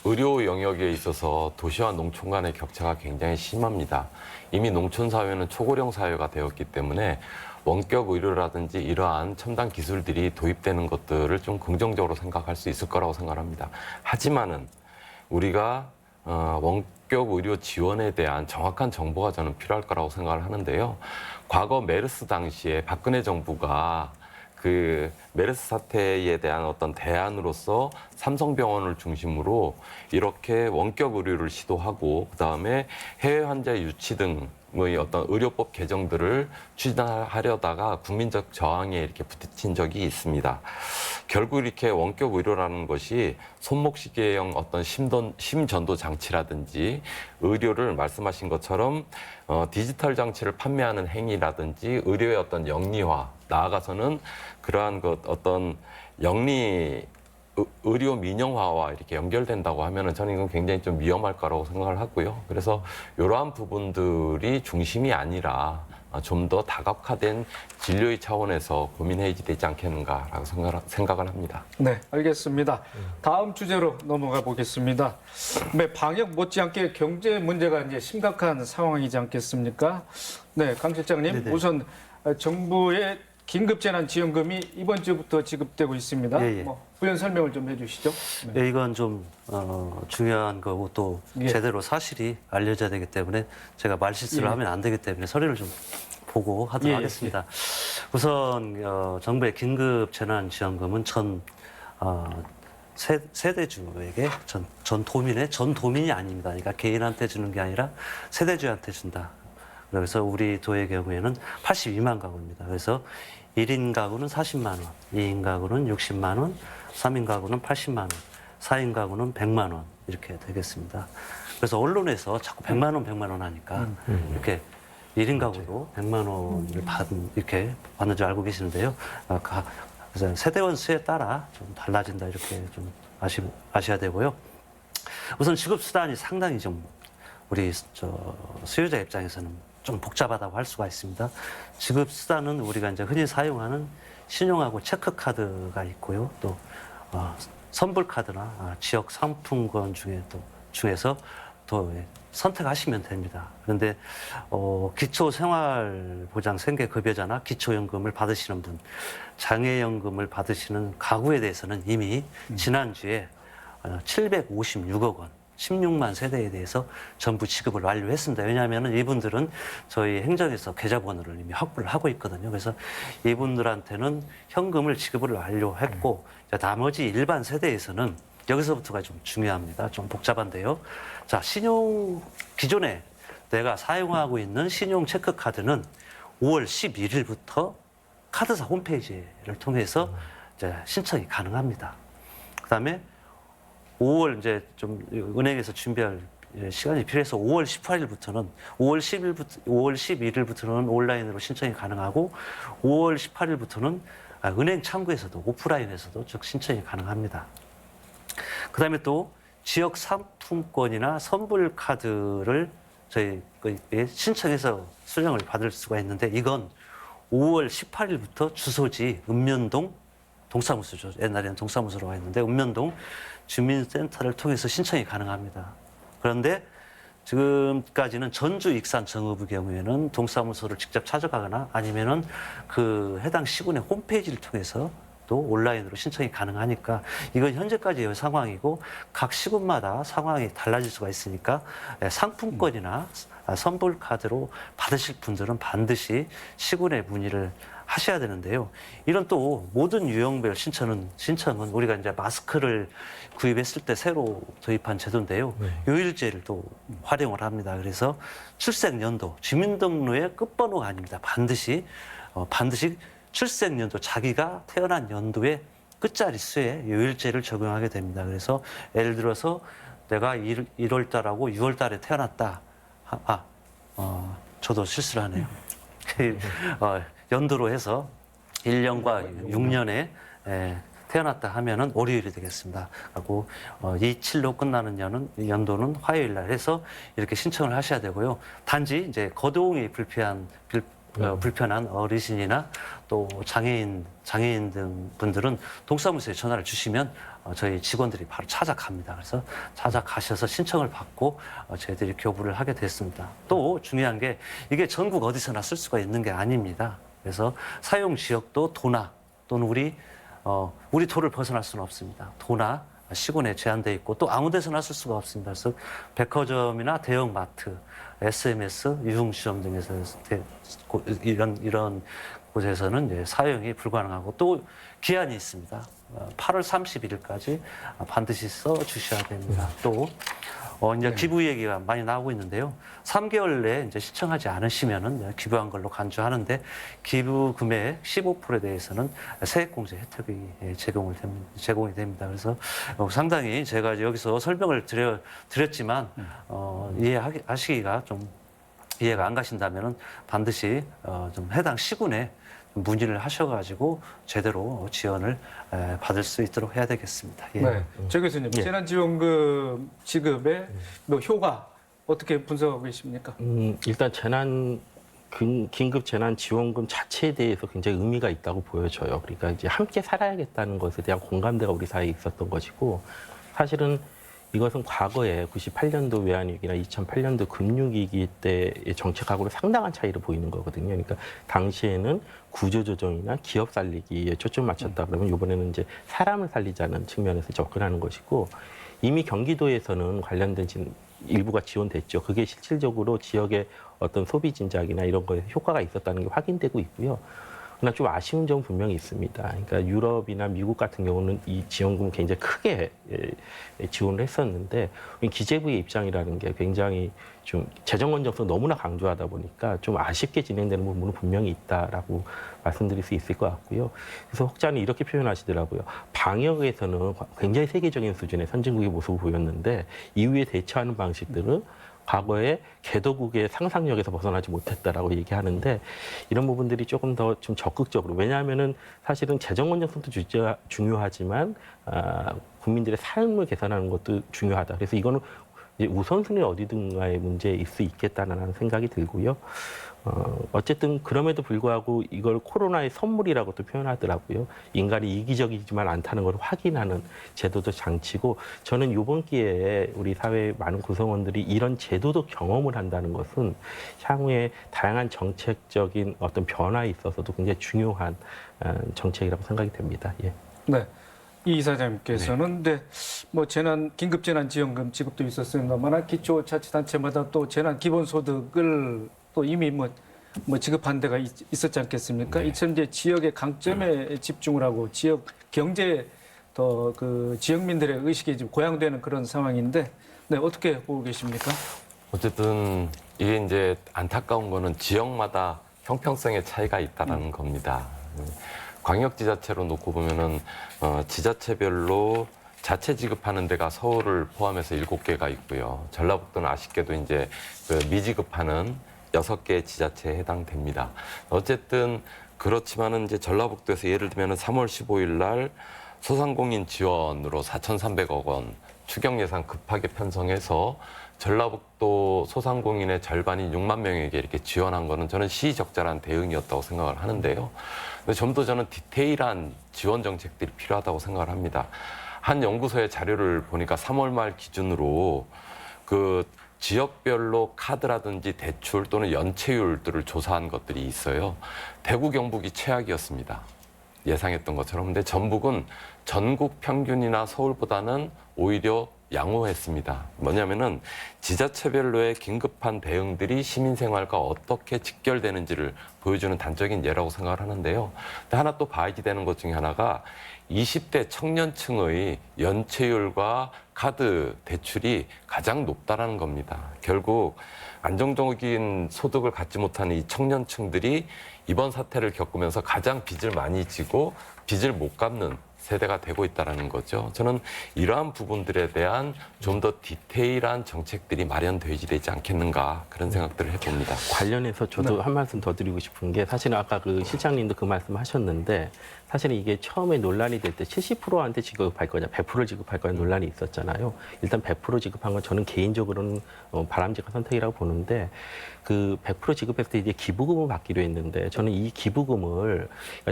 의료 영역에 있어서 도시와 농촌 간의 격차가 굉장히 심합니다. 이미 농촌 사회는 초고령 사회가 되었기 때문에 원격 의료라든지 이러한 첨단 기술들이 도입되는 것들을 좀 긍정적으로 생각할 수 있을 거라고 생각합니다. 하지만은 우리가 원격 의료 지원에 대한 정확한 정보가 저는 필요할 거라고 생각을 하는데요. 과거 메르스 당시에 박근혜 정부가 그 메르스 사태에 대한 어떤 대안으로서 삼성병원을 중심으로 이렇게 원격 의료를 시도하고 그다음에 해외 환자 유치 등의 어떤 의료법 개정들을 추진하려다가 국민적 저항에 이렇게 부딪힌 적이 있습니다. 결국 이렇게 원격 의료라는 것이 손목시계형 어떤 심전도 장치라든지 의료를 말씀하신 것처럼 디지털 장치를 판매하는 행위라든지 의료의 어떤 영리화, 나아가서는 그러한 어떤 의료 민영화와 이렇게 연결된다고 하면은 저는 이건 굉장히 좀 위험할 거라고 생각을 하고요. 그래서 이러한 부분들이 중심이 아니라 좀 더 다각화된 진료의 차원에서 고민해야 되지 않겠는가라고 생각을 합니다. 네, 알겠습니다. 다음 주제로 넘어가 보겠습니다. 네, 방역 못지않게 경제 문제가 이제 심각한 상황이지 않겠습니까? 네, 강 실장님, 네네. 우선 정부의 긴급재난지원금이 이번 주부터 지급되고 있습니다. 예, 예. 부연 설명을 좀 해주시죠. 네. 네, 이건 좀 중요한 거고 또 예. 제대로 사실이 알려져야 되기 때문에 제가 말실수를 예. 하면 안 되기 때문에 서류를 좀 보고 하도록 예, 하겠습니다. 우선 정부의 긴급재난지원금은 세대주에게 전 도민이 아닙니다. 그러니까 개인한테 주는 게 아니라 세대주한테 준다. 그래서 우리 도의 경우에는 82만 가구입니다. 그래서 1인 가구는 40만 원, 2인 가구는 60만 원, 3인 가구는 80만 원, 4인 가구는 100만 원 이렇게 되겠습니다. 그래서 언론에서 자꾸 100만 원 하니까 이렇게 1인 가구로 100만 원을 이렇게 받는 줄 알고 계시는데요. 그래서 세대원 수에 따라 좀 달라진다 이렇게 좀 아셔야 되고요. 우선 지급 수단이 상당히 좀 우리 수요자 입장에서는 좀 복잡하다고 할 수가 있습니다. 지급 수단은 우리가 이제 흔히 사용하는 신용하고 체크카드가 있고요. 또 선불카드나 지역 상품권 중에서 또 선택하시면 됩니다. 그런데 기초생활보장 생계급여자나 기초연금을 받으시는 분, 장애연금을 받으시는 가구에 대해서는 이미 지난주에 756억 원 16만 세대에 대해서 전부 지급을 완료했습니다. 왜냐하면 이분들은 저희 행정에서 계좌번호를 이미 확보를 하고 있거든요. 그래서 이분들한테는 현금을 지급을 완료했고 나머지 일반 세대에서는 여기서부터가 좀 중요합니다. 좀 복잡한데요. 자, 기존에 내가 사용하고 있는 신용 체크카드는 5월 11일부터 카드사 홈페이지를 통해서 이제 신청이 가능합니다. 그다음에 5월 이제 좀 은행에서 준비할 시간이 필요해서 5월 11일부터는 온라인으로 신청이 가능하고 5월 18일부터는 은행 창구에서도 오프라인에서도 즉 신청이 가능합니다. 그다음에 또 지역 상품권이나 선불 카드를 저희 신청해서 수령을 받을 수가 있는데 이건 5월 18일부터 주소지 읍면동 동사무소죠. 옛날에는 동사무소라고 했는데 읍면동 주민센터를 통해서 신청이 가능합니다. 그런데 지금까지는 전주, 익산, 정읍의 경우에는 동사무소를 직접 찾아가거나 아니면은 그 해당 시군의 홈페이지를 통해서 또 온라인으로 신청이 가능하니까 이건 현재까지의 상황이고 각 시군마다 상황이 달라질 수가 있으니까 상품권이나 선불 카드로 받으실 분들은 반드시 시군에 문의를 하셔야 되는데요. 이런 또 모든 유형별 신청은 우리가 이제 마스크를 구입했을 때 새로 도입한 제도인데요. 요일제를 또 활용을 합니다. 그래서 출생연도, 주민등록의 끝번호가 아닙니다. 반드시 출생연도, 자기가 태어난 연도의 끝자리 수에 요일제를 적용하게 됩니다. 그래서 예를 들어서 내가 1월 달하고 6월 달에 태어났다. 저도 실수를 하네요. 연도로 해서 1년과 6년에 태어났다 하면은 월요일이 되겠습니다. 하고 27로 끝나는 연도는 화요일 날 해서 이렇게 신청을 하셔야 되고요. 단지 이제 거동이 불편한 어르신이나 또 장애인 등 분들은 동사무소에 전화를 주시면 저희 직원들이 바로 찾아갑니다. 그래서 찾아가셔서 신청을 받고 저희들이 교부를 하게 됐습니다. 또 중요한 게 이게 전국 어디서나 쓸 수가 있는 게 아닙니다. 그래서 사용 지역도 도나 또는 우리 도를 벗어날 수는 없습니다. 도나 시군에 제한돼 있고 또 아무 데서나 쓸 수가 없습니다. 그래서 백화점이나 대형마트, SMS, 유흥시험 등에서 이런 곳에서는 이제 사용이 불가능하고 또 기한이 있습니다. 8월 31일까지 반드시 써 주셔야 됩니다. 또 이제 기부 얘기가 많이 나오고 있는데요. 3개월 내에 이제 시청하지 않으시면은 기부한 걸로 간주하는데 기부 금액 15%에 대해서는 세액공제 혜택이 제공이 됩니다. 그래서 상당히 제가 여기서 설명을 드렸지만 이해하시기가 좀 이해가 안 가신다면은 반드시 좀 해당 시군에 문의를 하셔가지고 제대로 지원을 받을 수 있도록 해야 되겠습니다. 예. 네, 조 교수님, 예. 재난지원금 지급의 뭐 효과 어떻게 분석하고 계십니까? 일단 긴급 재난 지원금 자체에 대해서 굉장히 의미가 있다고 보여져요. 그러니까 이제 함께 살아야겠다는 것에 대한 공감대가 우리 사이에 있었던 것이고, 사실은 이것은 과거에 98년도 외환위기나 2008년도 금융위기 때의 정책하고는 상당한 차이를 보이는 거거든요. 그러니까 당시에는 구조조정이나 기업 살리기에 초점을 맞췄다 그러면 이번에는 이제 사람을 살리자는 측면에서 접근하는 것이고, 이미 경기도에서는 관련된 일부가 지원됐죠. 그게 실질적으로 지역의 어떤 소비 진작이나 이런 거에 효과가 있었다는 게 확인되고 있고요. 그러나 좀 아쉬운 점은 분명히 있습니다. 그러니까 유럽이나 미국 같은 경우는 이 지원금을 굉장히 크게 지원을 했었는데, 기재부의 입장이라는 게 굉장히 좀 재정 건전성 너무나 강조하다 보니까 좀 아쉽게 진행되는 부분은 분명히 있다라고 말씀드릴 수 있을 것 같고요. 그래서 혹자는 이렇게 표현하시더라고요. 방역에서는 굉장히 세계적인 수준의 선진국의 모습을 보였는데 이후에 대처하는 방식들은 과거에 개도국의 상상력에서 벗어나지 못했다라고 얘기하는데, 이런 부분들이 조금 더 좀 적극적으로, 왜냐하면은 사실은 재정 건전성도 중요하지만 국민들의 삶을 개선하는 것도 중요하다. 그래서 이거는 우선순위 어디든가의 문제일 수 있겠다는 생각이 들고요. 어쨌든 그럼에도 불구하고 이걸 코로나의 선물이라고 또 표현하더라고요. 인간이 이기적이지만 않다는 걸 확인하는 제도도 장치고, 저는 이번 기회에 우리 사회 많은 구성원들이 이런 제도도 경험을 한다는 것은 향후에 다양한 정책적인 어떤 변화에 있어서도 굉장히 중요한 정책이라고 생각이 됩니다. 예. 네. 이 이사장님께서는 뭐 긴급 재난 지원금 지급도 있었습니다만 기초자치단체마다 또 재난 기본소득을 또 이미 뭐 지급한 데가 있었지 않겠습니까? 네. 이처럼 이제 지역의 강점에 집중을 하고 지역 경제에 더 그 지역민들의 의식이 좀 고양되는 그런 상황인데, 네, 어떻게 보고 계십니까? 어쨌든 이게 이제 안타까운 거는 지역마다 형평성의 차이가 있다는 겁니다. 광역지자체로 놓고 보면은 지자체별로 자체 지급하는 데가 서울을 포함해서 7개가 있고요. 전라북도는 아쉽게도 이제 그 미지급하는 6개의 지자체에 해당됩니다. 어쨌든 그렇지만은 이제 전라북도에서 예를 들면은 3월 15일 날 소상공인 지원으로 4,300억 원 추경 예산 급하게 편성해서 전라북도 소상공인의 절반인 6만 명에게 이렇게 지원한 거는 저는 시의적절한 대응이었다고 생각을 하는데요. 근데 좀 더 저는 디테일한 지원 정책들이 필요하다고 생각을 합니다. 한 연구소의 자료를 보니까 3월 말 기준으로 그 지역별로 카드라든지 대출 또는 연체율들을 조사한 것들이 있어요. 대구, 경북이 최악이었습니다. 예상했던 것처럼. 근데 전북은 전국 평균이나 서울보다는 오히려 양호했습니다. 뭐냐면은 지자체별로의 긴급한 대응들이 시민 생활과 어떻게 직결되는지를 보여주는 단적인 예라고 생각을 하는데요. 근데 하나 또 봐야 되는 것 중에 하나가 20대 청년층의 연체율과 카드 대출이 가장 높다라는 겁니다. 결국 안정적인 소득을 갖지 못하는 이 청년층들이 이번 사태를 겪으면서 가장 빚을 많이 지고 빚을 못 갚는 세대가 되고 있다는 거죠. 저는 이러한 부분들에 대한 좀 더 디테일한 정책들이 마련되어야 되지 않겠는가, 그런 생각들을 해봅니다. 관련해서 저도 한 말씀 더 드리고 싶은 게, 사실은 아까 그 실장님도 그 말씀 하셨는데, 사실은 이게 처음에 논란이 될 때 70%한테 지급할 거냐, 100% 지급할 거냐 논란이 있었잖아요. 일단 100% 지급한 건 저는 개인적으로는 바람직한 선택이라고 보는데 그 100% 지급했을 때 이제 기부금을 받기로 했는데 저는 이 기부금을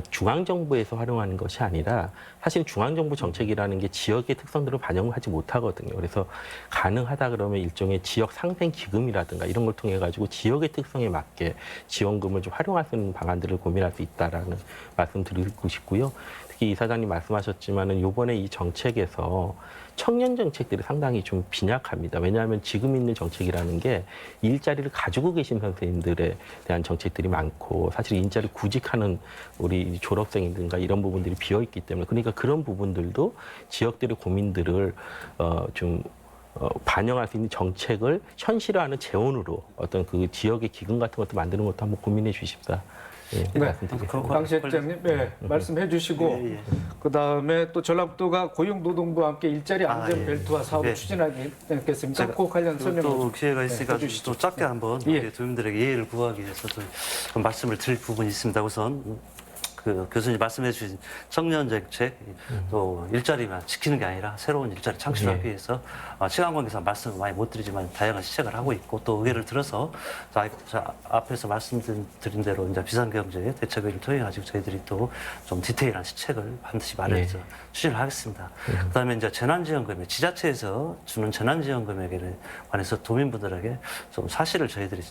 중앙정부에서 활용하는 것이 아니라 사실 중앙정부 정책이라는 게 지역의 특성들을 반영하지 못하거든요. 그래서 가능하다 그러면 일종의 지역 상생 기금이라든가 이런 걸 통해 가지고 지역의 특성에 맞게 지원금을 좀 활용할 수 있는 방안들을 고민할 수 있다라는 말씀 드리고 싶고요. 특히 이사장님 말씀하셨지만은 이번에 이 정책에서 청년 정책들이 상당히 좀 빈약합니다. 왜냐하면 지금 있는 정책이라는 게 일자리를 가지고 계신 선생님들에 대한 정책들이 많고 사실 일자리 구직하는 우리 졸업생이든가 이런 부분들이 비어 있기 때문에 그러니까 그런 부분들도 지역들의 고민들을 반영할 수 있는 정책을 현실화하는 재원으로 어떤 그 지역의 기금 같은 것도 만드는 것도 한번 고민해 주십사. 예, 네, 말씀드리겠습니다. 강 실장님, 네, 말씀해 주시고 그다음에 또 전라북도가 고용노동부와 함께 일자리 안전벨트화 사업을 네. 추진하겠습니다. 그 관련 설명 또 기회가 있으니까 해주시죠. 또 짧게 한번 예. 우리 도민들에게 이해를 구하기 위해서 또 말씀을 드릴 부분이 있습니다. 우선 그 교수님 말씀해 주신 청년 정책 또 일자리만 지키는 게 아니라 새로운 일자리 창출하기 위해서 시간 관계상 말씀을 많이 못 드리지만 다양한 시책을 하고 있고 또 의회를 들어서 앞에서 말씀드린 대로 이제 비상경제 대책회의를 통해 가지고 저희들이 또 좀 디테일한 시책을 반드시 마련해서 추진을 하겠습니다. 그다음에 이제 재난지원금액 지자체에서 주는 재난지원금액에 관해서 도민분들에게 좀 사실을 저희들이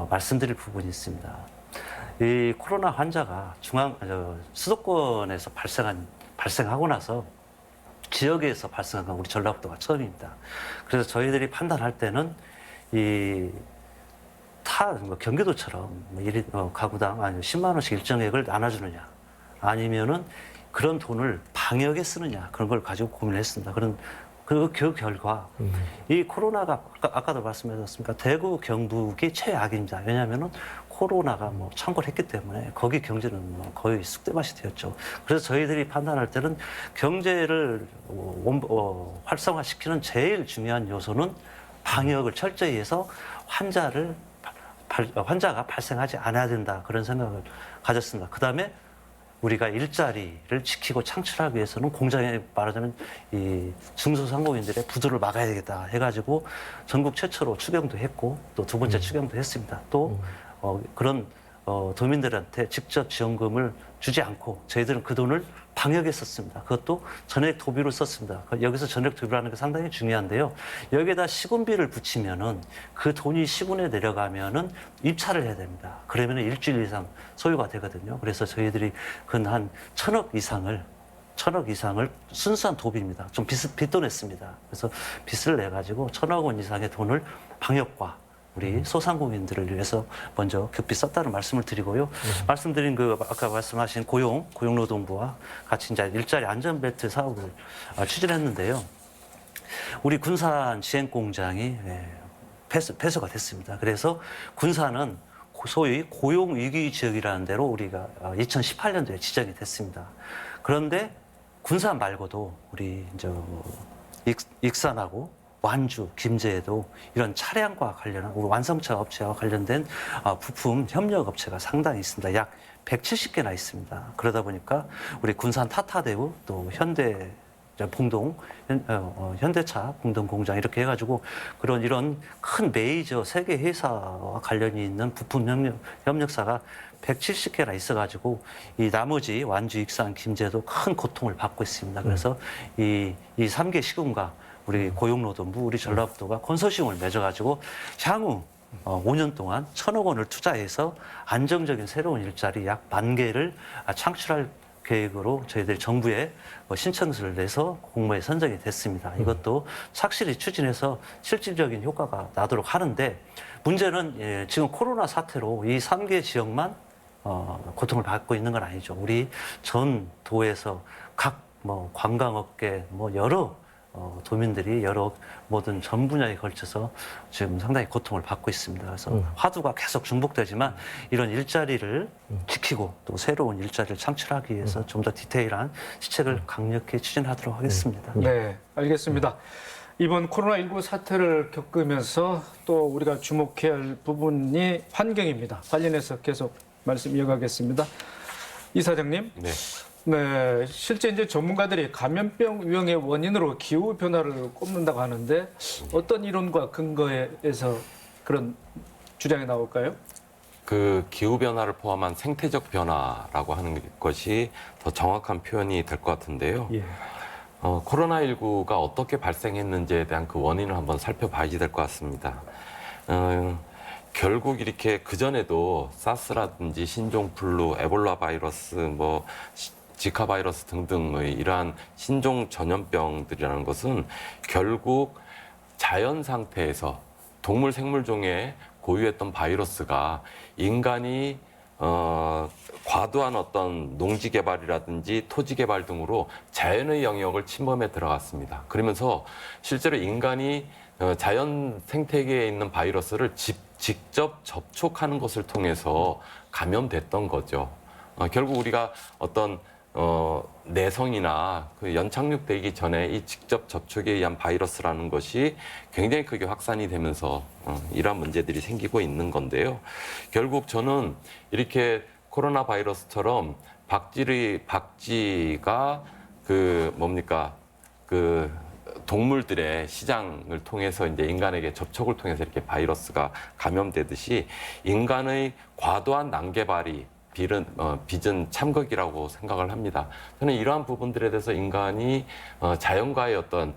말씀드릴 부분이 있습니다. 이 코로나 환자가 수도권에서 발생하고 나서 지역에서 발생한 건 우리 전라북도가 처음입니다. 그래서 저희들이 판단할 때는 경기도처럼 가구당 10만 원씩 일정액을 나눠주느냐 아니면은 그런 돈을 방역에 쓰느냐 그런 걸 가지고 고민을 했습니다. 그 결과 이 코로나가 아까도 말씀하셨습니까? 대구, 경북이 최악입니다. 왜냐하면은 코로나가 창궐했기 때문에 거기 경제는 거의 쑥대밭이 되었죠. 그래서 저희들이 판단할 때는 경제를 활성화시키는 제일 중요한 요소는 방역을 철저히 해서 환자가 발생하지 않아야 된다 그런 생각을 가졌습니다. 그다음에 우리가 일자리를 지키고 창출하기 위해서는 공장에 말하자면 이 중소상공인들의 부도를 막아야 되겠다 해가지고 전국 최초로 추경도 했고 또 두 번째 추경도 했습니다. 또 그런 도민들한테 직접 지원금을 주지 않고 저희들은 그 돈을 방역에 썼습니다. 그것도 전액 도비로 썼습니다. 여기서 전액 도비라는 게 상당히 중요한데요. 여기에다 시군비를 붙이면은 그 돈이 시군에 내려가면은 입찰을 해야 됩니다. 그러면은 일주일 이상 소요가 되거든요. 그래서 저희들이 근 한 1,000억 이상을 순수한 도비입니다. 좀 빚도 냈습니다. 그래서 빚을 내가지고 1,000억 원 이상의 돈을 방역과 우리 소상공인들을 위해서 먼저 급히 썼다는 말씀을 드리고요. 말씀드린 아까 말씀하신 고용노동부와 같이 이제 일자리 안전벨트 사업을 추진했는데요. 우리 군산 지행공장이 폐쇄가 됐습니다. 그래서 군산은 소위 고용위기 지역이라는 데로 우리가 2018년도에 지정이 됐습니다. 그런데 군산 말고도 우리 이제 익산하고 완주, 김제에도 이런 차량과 관련한 우리 완성차 업체와 관련된 부품 협력 업체가 상당히 있습니다. 약 170개나 있습니다. 그러다 보니까 우리 군산 타타대우 또 현대 현대차 공동 공장 이렇게 해가지고 이런 큰 메이저 세계 회사와 관련이 있는 부품 협력사가 170개나 있어가지고 이 나머지 완주, 익산, 김제도 큰 고통을 받고 있습니다. 그래서 이 3개 시군과 우리 고용노동부, 우리 전라북도가 컨소시엄을 맺어가지고 향후 5년 동안 1,000억 원을 투자해서 안정적인 새로운 일자리 약 10,000개를 창출할 계획으로 저희들이 정부에 신청서를 내서 공모에 선정이 됐습니다. 이것도 착실히 추진해서 실질적인 효과가 나도록 하는데 문제는 지금 코로나 사태로 이 3개 지역만 고통을 받고 있는 건 아니죠. 우리 전 도에서 각 관광업계 여러 도민들이 모든 전 분야에 걸쳐서 지금 상당히 고통을 받고 있습니다. 그래서 화두가 계속 중복되지만 이런 일자리를 지키고 또 새로운 일자리를 창출하기 위해서 좀 더 디테일한 시책을 강력히 추진하도록 하겠습니다. 네, 알겠습니다. 이번 코로나19 사태를 겪으면서 또 우리가 주목해야 할 부분이 환경입니다. 관련해서 계속 말씀 이어가겠습니다. 이사장님. 네. 네, 실제 이제 전문가들이 감염병 유행의 원인으로 기후 변화를 꼽는다고 하는데 어떤 이론과 근거에서 그런 주장이 나올까요? 그 기후 변화를 포함한 생태적 변화라고 하는 것이 더 정확한 표현이 될 것 같은데요. 예. 코로나19가 어떻게 발생했는지에 대한 그 원인을 한번 살펴봐야 될 것 같습니다. 결국 이렇게 그전에도 사스라든지 신종플루, 에볼라 바이러스, 지카 바이러스 등등의 이러한 신종 전염병들이라는 것은 결국 자연 상태에서 동물 생물종에 고유했던 바이러스가 인간이 과도한 어떤 농지 개발이라든지 토지 개발 등으로 자연의 영역을 침범해 들어갔습니다. 그러면서 실제로 인간이 자연 생태계에 있는 바이러스를 직접 접촉하는 것을 통해서 감염됐던 거죠. 결국 우리가 어떤 내성이나 그 연착륙되기 전에 이 직접 접촉에 의한 바이러스라는 것이 굉장히 크게 확산이 되면서 이러한 문제들이 생기고 있는 건데요. 결국 저는 이렇게 코로나 바이러스처럼 박쥐가 그 동물들의 시장을 통해서 이제 인간에게 접촉을 통해서 이렇게 바이러스가 감염되듯이 인간의 과도한 난개발이 빚은 참극이라고 생각을 합니다. 저는 이러한 부분들에 대해서 인간이 자연과의 어떤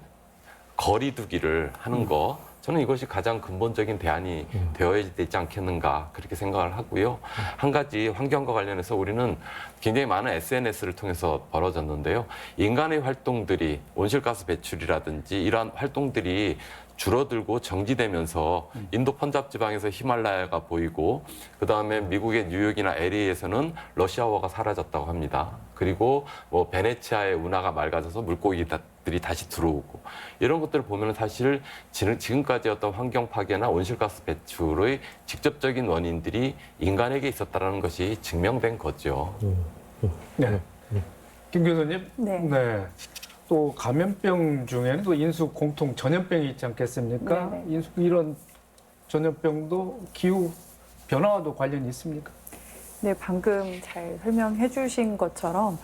거리두기를 하는 거, 저는 이것이 가장 근본적인 대안이 되어야 되지 않겠는가 그렇게 생각을 하고요. 한 가지 환경과 관련해서 우리는 굉장히 많은 SNS를 통해서 벌어졌는데요. 인간의 활동들이 온실가스 배출이라든지 이러한 활동들이 줄어들고 정지되면서 인도 펀잡 지방에서 히말라야가 보이고 그다음에 미국의 뉴욕이나 LA에서는 러시아어가 사라졌다고 합니다. 그리고 베네치아의 운하가 맑아져서 물고기들이 다시 들어오고 이런 것들을 보면 사실 지금까지 어떤 환경 파괴나 온실가스 배출의 직접적인 원인들이 인간에게 있었다는 것이 증명된 거죠. 네. 김 교수님. 네. 또 감염병 중에는 또 인수 공통 전염병이 있지 않겠습니까? 네네. 이런 전염병도 기후 변화와도 관련이 있습니까? 네, 방금 잘 설명해 주신 것처럼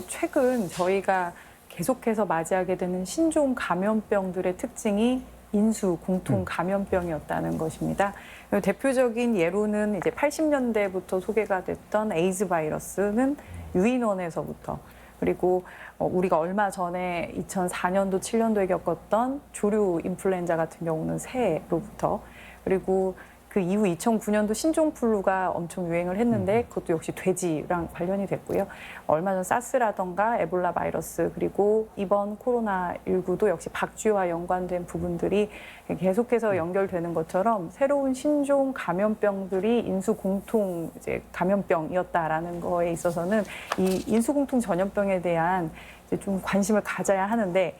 최근 저희가 계속해서 맞이하게 되는 신종 감염병들의 특징이 인수 공통 감염병이었다는 것입니다. 대표적인 예로는 이제 80년대부터 소개가 됐던 에이즈 바이러스는 유인원에서부터, 그리고 우리가 얼마 전에 2004년도, 7년도에 겪었던 조류 인플루엔자 같은 경우는 새로부터, 그리고 그 이후 2009년도 신종플루가 엄청 유행을 했는데 그것도 역시 돼지랑 관련이 됐고요. 얼마 전 사스라던가 에볼라 바이러스, 그리고 이번 코로나19도 역시 박쥐와 연관된 부분들이 계속해서 연결되는 것처럼 새로운 신종 감염병들이 인수 공통 이제 감염병이었다라는 거에 있어서는 이 인수 공통 전염병에 대한 이제 좀 관심을 가져야 하는데,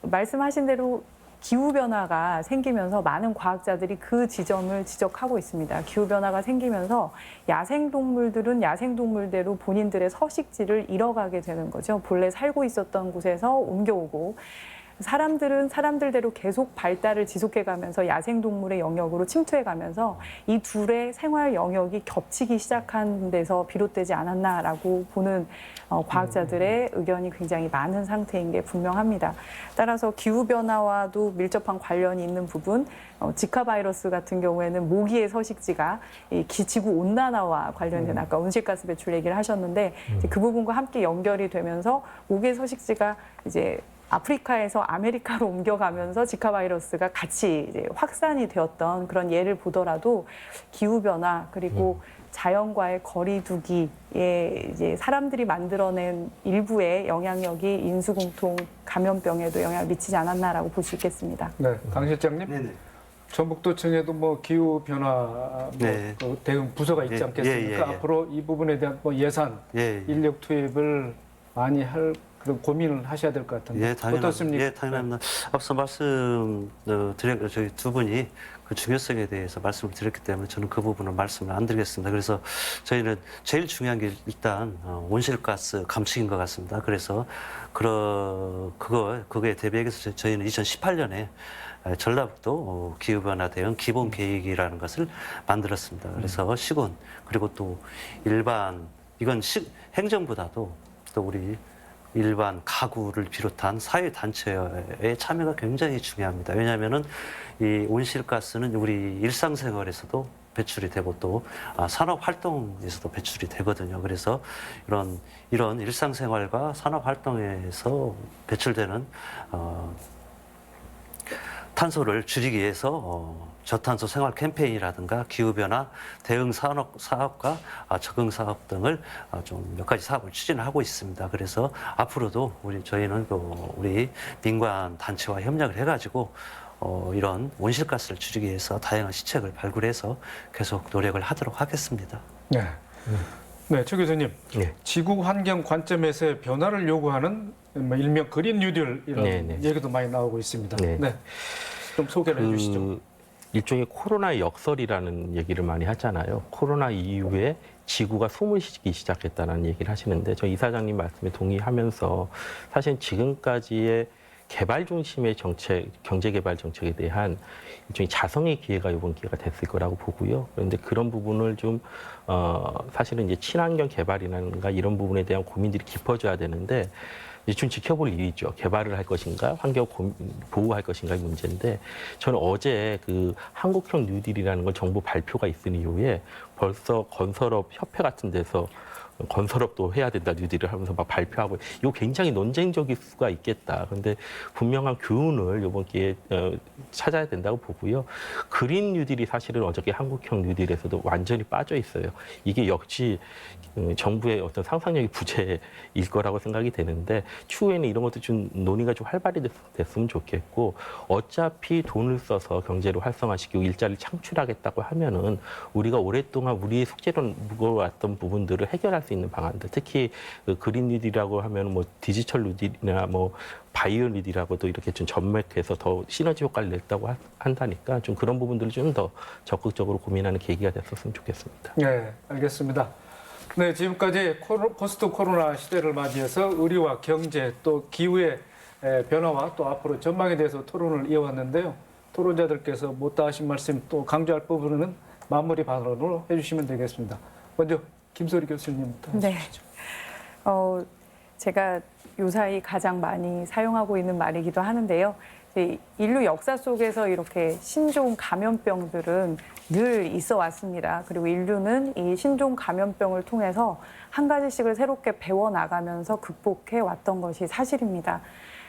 말씀하신 대로 기후변화가 생기면서 많은 과학자들이 그 지점을 지적하고 있습니다. 기후변화가 생기면서 야생동물들은 야생동물대로 본인들의 서식지를 잃어가게 되는 거죠. 본래 살고 있었던 곳에서 옮겨오고, 사람들은 사람들대로 계속 발달을 지속해가면서 야생동물의 영역으로 침투해가면서 이 둘의 생활 영역이 겹치기 시작한 데서 비롯되지 않았나라고 보는 과학자들의 의견이 굉장히 많은 상태인 게 분명합니다. 따라서 기후변화와도 밀접한 관련이 있는 부분, 지카 바이러스 같은 경우에는 모기의 서식지가 이 지구 온난화와 관련된 아까 온실가스 배출 얘기를 하셨는데 이제 그 부분과 함께 연결이 되면서 모기의 서식지가 이제 아프리카에서 아메리카로 옮겨가면서 지카 바이러스가 같이 이제 확산이 되었던 그런 예를 보더라도 기후변화, 그리고 자연과의 거리두기에 이제 사람들이 만들어낸 일부의 영향력이 인수공통 감염병에도 영향을 미치지 않았나라고 볼 수 있겠습니다. 네, 강 실장님. 네네. 전북도청에도 기후 변화 네. 대응 부서가 있지 예, 않겠습니까? 예. 앞으로 이 부분에 대한 예산, 인력 투입을 많이 할 그런 고민을 하셔야 될 것 같은데 어떻습니까? 예, 당연합니다. 앞서 말씀 드린 저희 두 분이 그 중요성에 대해서 말씀을 드렸기 때문에 저는 그 부분을 말씀을 안 드리겠습니다. 그래서 저희는 제일 중요한 게 일단 온실가스 감축인 것 같습니다. 그래서 그거에 대비해서 저희는 2018년에 전라북도 기후변화 대응 기본 계획이라는 것을 만들었습니다. 그래서 시군, 그리고 또 일반, 이건 행정보다도 중에서도 우리 일반 가구를 비롯한 사회 단체의 참여가 굉장히 중요합니다. 왜냐하면은 이 온실가스는 우리 일상생활에서도 배출이 되고 또 산업 활동에서도 배출이 되거든요. 그래서 이런 일상생활과 산업 활동에서 배출되는 탄소를 줄이기 위해서 저탄소 생활 캠페인이라든가 기후변화 대응 사업과 적응 사업 등을 좀 몇 가지 사업을 추진하고 있습니다. 그래서 앞으로도 저희는 또 우리 민관 단체와 협력을 해가지고 이런 온실가스를 줄이기 위해서 다양한 시책을 발굴해서 계속 노력을 하도록 하겠습니다. 네. 네, 최 교수님. 네. 지구 환경 관점에서의 변화를 요구하는 일명 그린 뉴딜 이런 네. 얘기도 많이 나오고 있습니다. 네. 네. 좀 소개를 해주시죠. 일종의 코로나 역설이라는 얘기를 많이 하잖아요. 코로나 이후에 지구가 숨을 쉬기 시작했다는 얘기를 하시는데 저 이사장님 말씀에 동의하면서 사실 지금까지의 개발 중심의 정책, 경제 개발 정책에 대한 일종의 자성의 기회가 이번 기회가 됐을 거라고 보고요. 그런데 그런 부분을 좀 사실은 이제 친환경 개발이라든가 이런 부분에 대한 고민들이 깊어져야 되는데 이제 좀 지켜볼 일이죠. 개발을 할 것인가, 환경 보호할 것인가의 문제인데 저는 어제 그 한국형 뉴딜이라는 걸 정부 발표가 있은 이후에 벌써 건설업 협회 같은 데서 건설업도 해야 된다 뉴딜을 하면서 막 발표하고 이거 굉장히 논쟁적일 수가 있겠다. 그런데 분명한 교훈을 이번 기회에 찾아야 된다고 보고요. 그린 뉴딜이 사실은 어저께 한국형 뉴딜에서도 완전히 빠져 있어요. 이게 역시 정부의 어떤 상상력이 부재일 거라고 생각이 되는데 추후에는 이런 것도 좀 논의가 좀 활발히 됐으면 좋겠고 어차피 돈을 써서 경제를 활성화시키고 일자리를 창출하겠다고 하면은 우리가 오랫동안 우리의 숙제로 무거워왔던 부분들을 해결할 수 있는 방안들, 특히 그 그린 뉴딜이라고 하면 뭐 디지털 뉴딜이나 뭐 바이오 뉴딜하고도 이렇게 좀 접목해서 더 시너지 효과를 냈다고 한다니까 좀 그런 부분들을 좀 더 적극적으로 고민하는 계기가 됐었으면 좋겠습니다. 네, 알겠습니다. 네, 지금까지 포스트 코로나 시대를 맞이해서 의료와 경제 또 기후의 변화와 또 앞으로 전망에 대해서 토론을 이어왔는데요. 토론자들께서 못다 하신 말씀 또 강조할 부분은 마무리 발언으로 해주시면 되겠습니다. 먼저 김소리 교수님부터 네. 해주시죠. 제가 요사이 가장 많이 사용하고 있는 말이기도 하는데요. 인류 역사 속에서 이렇게 신종 감염병들은 늘 있어 왔습니다. 그리고 인류는 이 신종 감염병을 통해서 한 가지씩을 새롭게 배워나가면서 극복해 왔던 것이 사실입니다.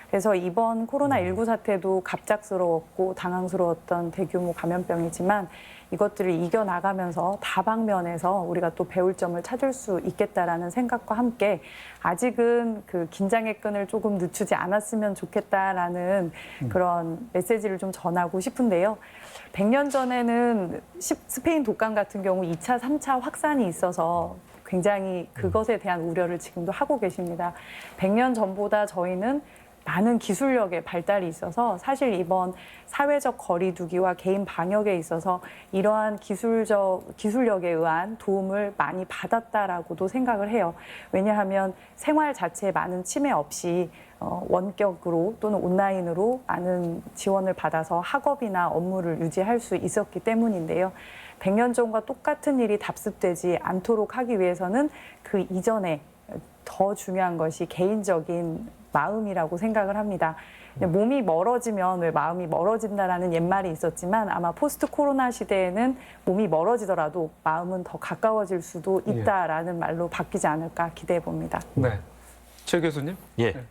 그래서 이번 코로나19 사태도 갑작스러웠고 당황스러웠던 대규모 감염병이지만 이것들을 이겨나가면서 다방면에서 우리가 또 배울 점을 찾을 수 있겠다라는 생각과 함께 아직은 그 긴장의 끈을 조금 늦추지 않았으면 좋겠다라는 그런 메시지를 좀 전하고 싶은데요. 100년 전에는 스페인 독감 같은 경우 2차, 3차 확산이 있어서 굉장히 그것에 대한 우려를 지금도 하고 계십니다. 100년 전보다 저희는 많은 기술력의 발달이 있어서 사실 이번 사회적 거리두기와 개인 방역에 있어서 이러한 기술력에 의한 도움을 많이 받았다라고도 생각을 해요. 왜냐하면 생활 자체에 많은 침해 없이 원격으로 또는 온라인으로 많은 지원을 받아서 학업이나 업무를 유지할 수 있었기 때문인데요. 100년 전과 똑같은 일이 답습되지 않도록 하기 위해서는 그 이전에 더 중요한 것이 개인적인 마음이라고 생각을 합니다. 몸이 멀어지면 왜 마음이 멀어진다라는 옛말이 있었지만 아마 포스트 코로나 시대에는 몸이 멀어지더라도 마음은 더 가까워질 수도 있다라는 말로 바뀌지 않을까 기대해 봅니다. 네, 최 교수님. 예. 네.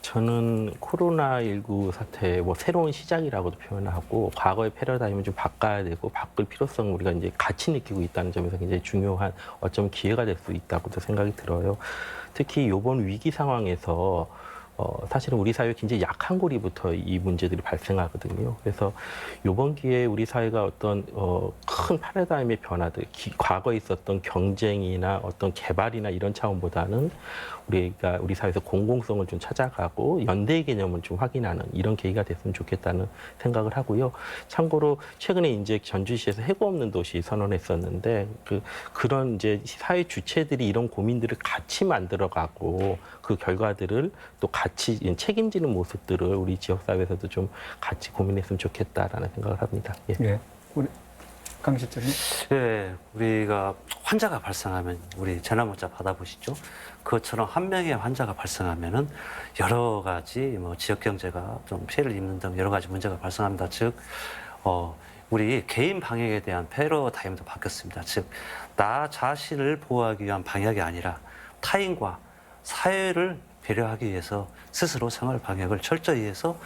저는 코로나19 사태 뭐 새로운 시작이라고도 표현하고 과거의 패러다임을 좀 바꿔야 되고 바꿀 필요성을 우리가 이제 같이 느끼고 있다는 점에서 굉장히 중요한 어쩌면 기회가 될 수 있다고도 생각이 들어요. 특히 이번 위기 상황에서 사실은 우리 사회에 굉장히 약한 고리부터 이 문제들이 발생하거든요. 그래서 이번 기회에 우리 사회가 어떤 큰 패러다임의 변화들, 과거에 있었던 경쟁이나 어떤 개발이나 이런 차원보다는 우리가 우리 사회에서 공공성을 좀 찾아가고 연대의 개념을 좀 확인하는 이런 계기가 됐으면 좋겠다는 생각을 하고요. 참고로 최근에 이제 전주시에서 해고 없는 도시 선언했었는데 그런 이제 사회 주체들이 이런 고민들을 같이 만들어가고 그 결과들을 또 같이 책임지는 모습들을 우리 지역 사회에서도 좀 같이 고민했으면 좋겠다라는 생각을 합니다. 예. 예. 우리 강 실장님. 예, 우리가 환자가 발생하면 우리 재난문자 받아보시죠. 그것처럼 한 명의 환자가 발생하면은 여러 가지 뭐 지역 경제가 좀 피해를 입는 등 여러 가지 문제가 발생합니다. 즉, 우리 개인 방역에 대한 패러다임도 바뀌었습니다. 즉, 나 자신을 보호하기 위한 방역이 아니라 타인과 사회를 배려하기 위해서 스스로 생활 방역을 철저히 해서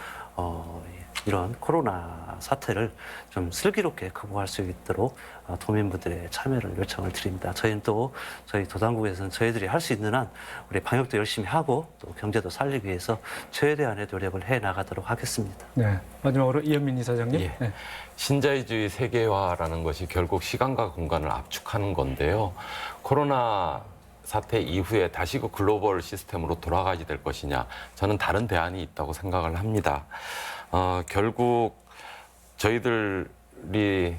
이런 코로나 사태를 좀 슬기롭게 극복할 수 있도록 도민분들의 참여를 요청을 드립니다. 저희는 또 저희 도당국에서는 저희들이 할 수 있는 한 우리 방역도 열심히 하고 또 경제도 살리기 위해서 최대한의 노력을 해 나가도록 하겠습니다. 네. 마지막으로 이현민 이사장님. 예. 네. 신자유주의 세계화라는 것이 결국 시간과 공간을 압축하는 건데요. 코로나 사태 이후에 다시 그 글로벌 시스템으로 돌아가게 될 것이냐, 저는 다른 대안이 있다고 생각을 합니다. 결국 저희들이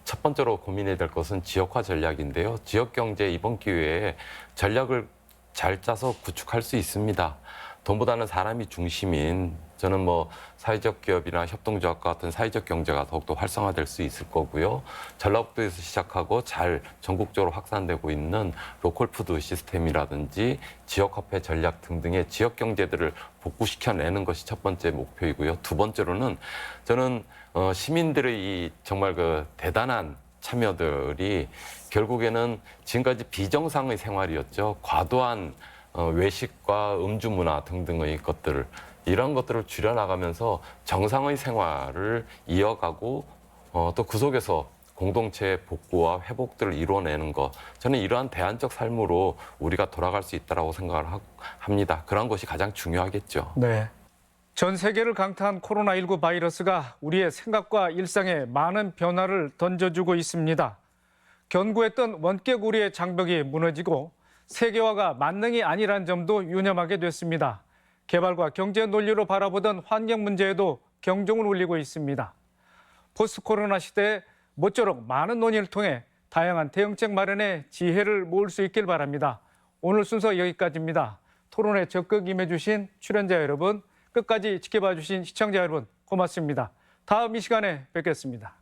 첫 번째로 고민해야 될 것은 지역화 전략인데요. 지역 경제 이번 기회에 전략을 잘 짜서 구축할 수 있습니다. 돈보다는 사람이 중심인, 저는 뭐 사회적 기업이나 협동조합과 같은 사회적 경제가 더욱더 활성화될 수 있을 거고요. 전라북도에서 시작하고 잘 전국적으로 확산되고 있는 로컬푸드 시스템이라든지 지역화폐 전략 등등의 지역 경제들을 복구시켜내는 것이 첫 번째 목표이고요. 두 번째로는 저는 시민들의 이 정말 그 대단한 참여들이 결국에는 지금까지 비정상의 생활이었죠. 과도한 외식과 음주 문화 등등의 것들을, 이런 것들을 줄여나가면서 정상의 생활을 이어가고 또 그 속에서 공동체의 복구와 회복들을 이루어내는 것, 저는 이러한 대안적 삶으로 우리가 돌아갈 수 있다고 생각을 합니다. 그런 것이 가장 중요하겠죠. 네. 전 세계를 강타한 코로나19 바이러스가 우리의 생각과 일상에 많은 변화를 던져주고 있습니다. 견고했던 원격 우리의 장벽이 무너지고 세계화가 만능이 아니란 점도 유념하게 됐습니다. 개발과 경제 논리로 바라보던 환경 문제에도 경종을 울리고 있습니다. 포스트 코로나 시대에 모쪼록 많은 논의를 통해 다양한 대응책 마련에 지혜를 모을 수 있길 바랍니다. 오늘 순서 여기까지입니다. 토론에 적극 임해주신 출연자 여러분, 끝까지 지켜봐 주신 시청자 여러분 고맙습니다. 다음 이 시간에 뵙겠습니다.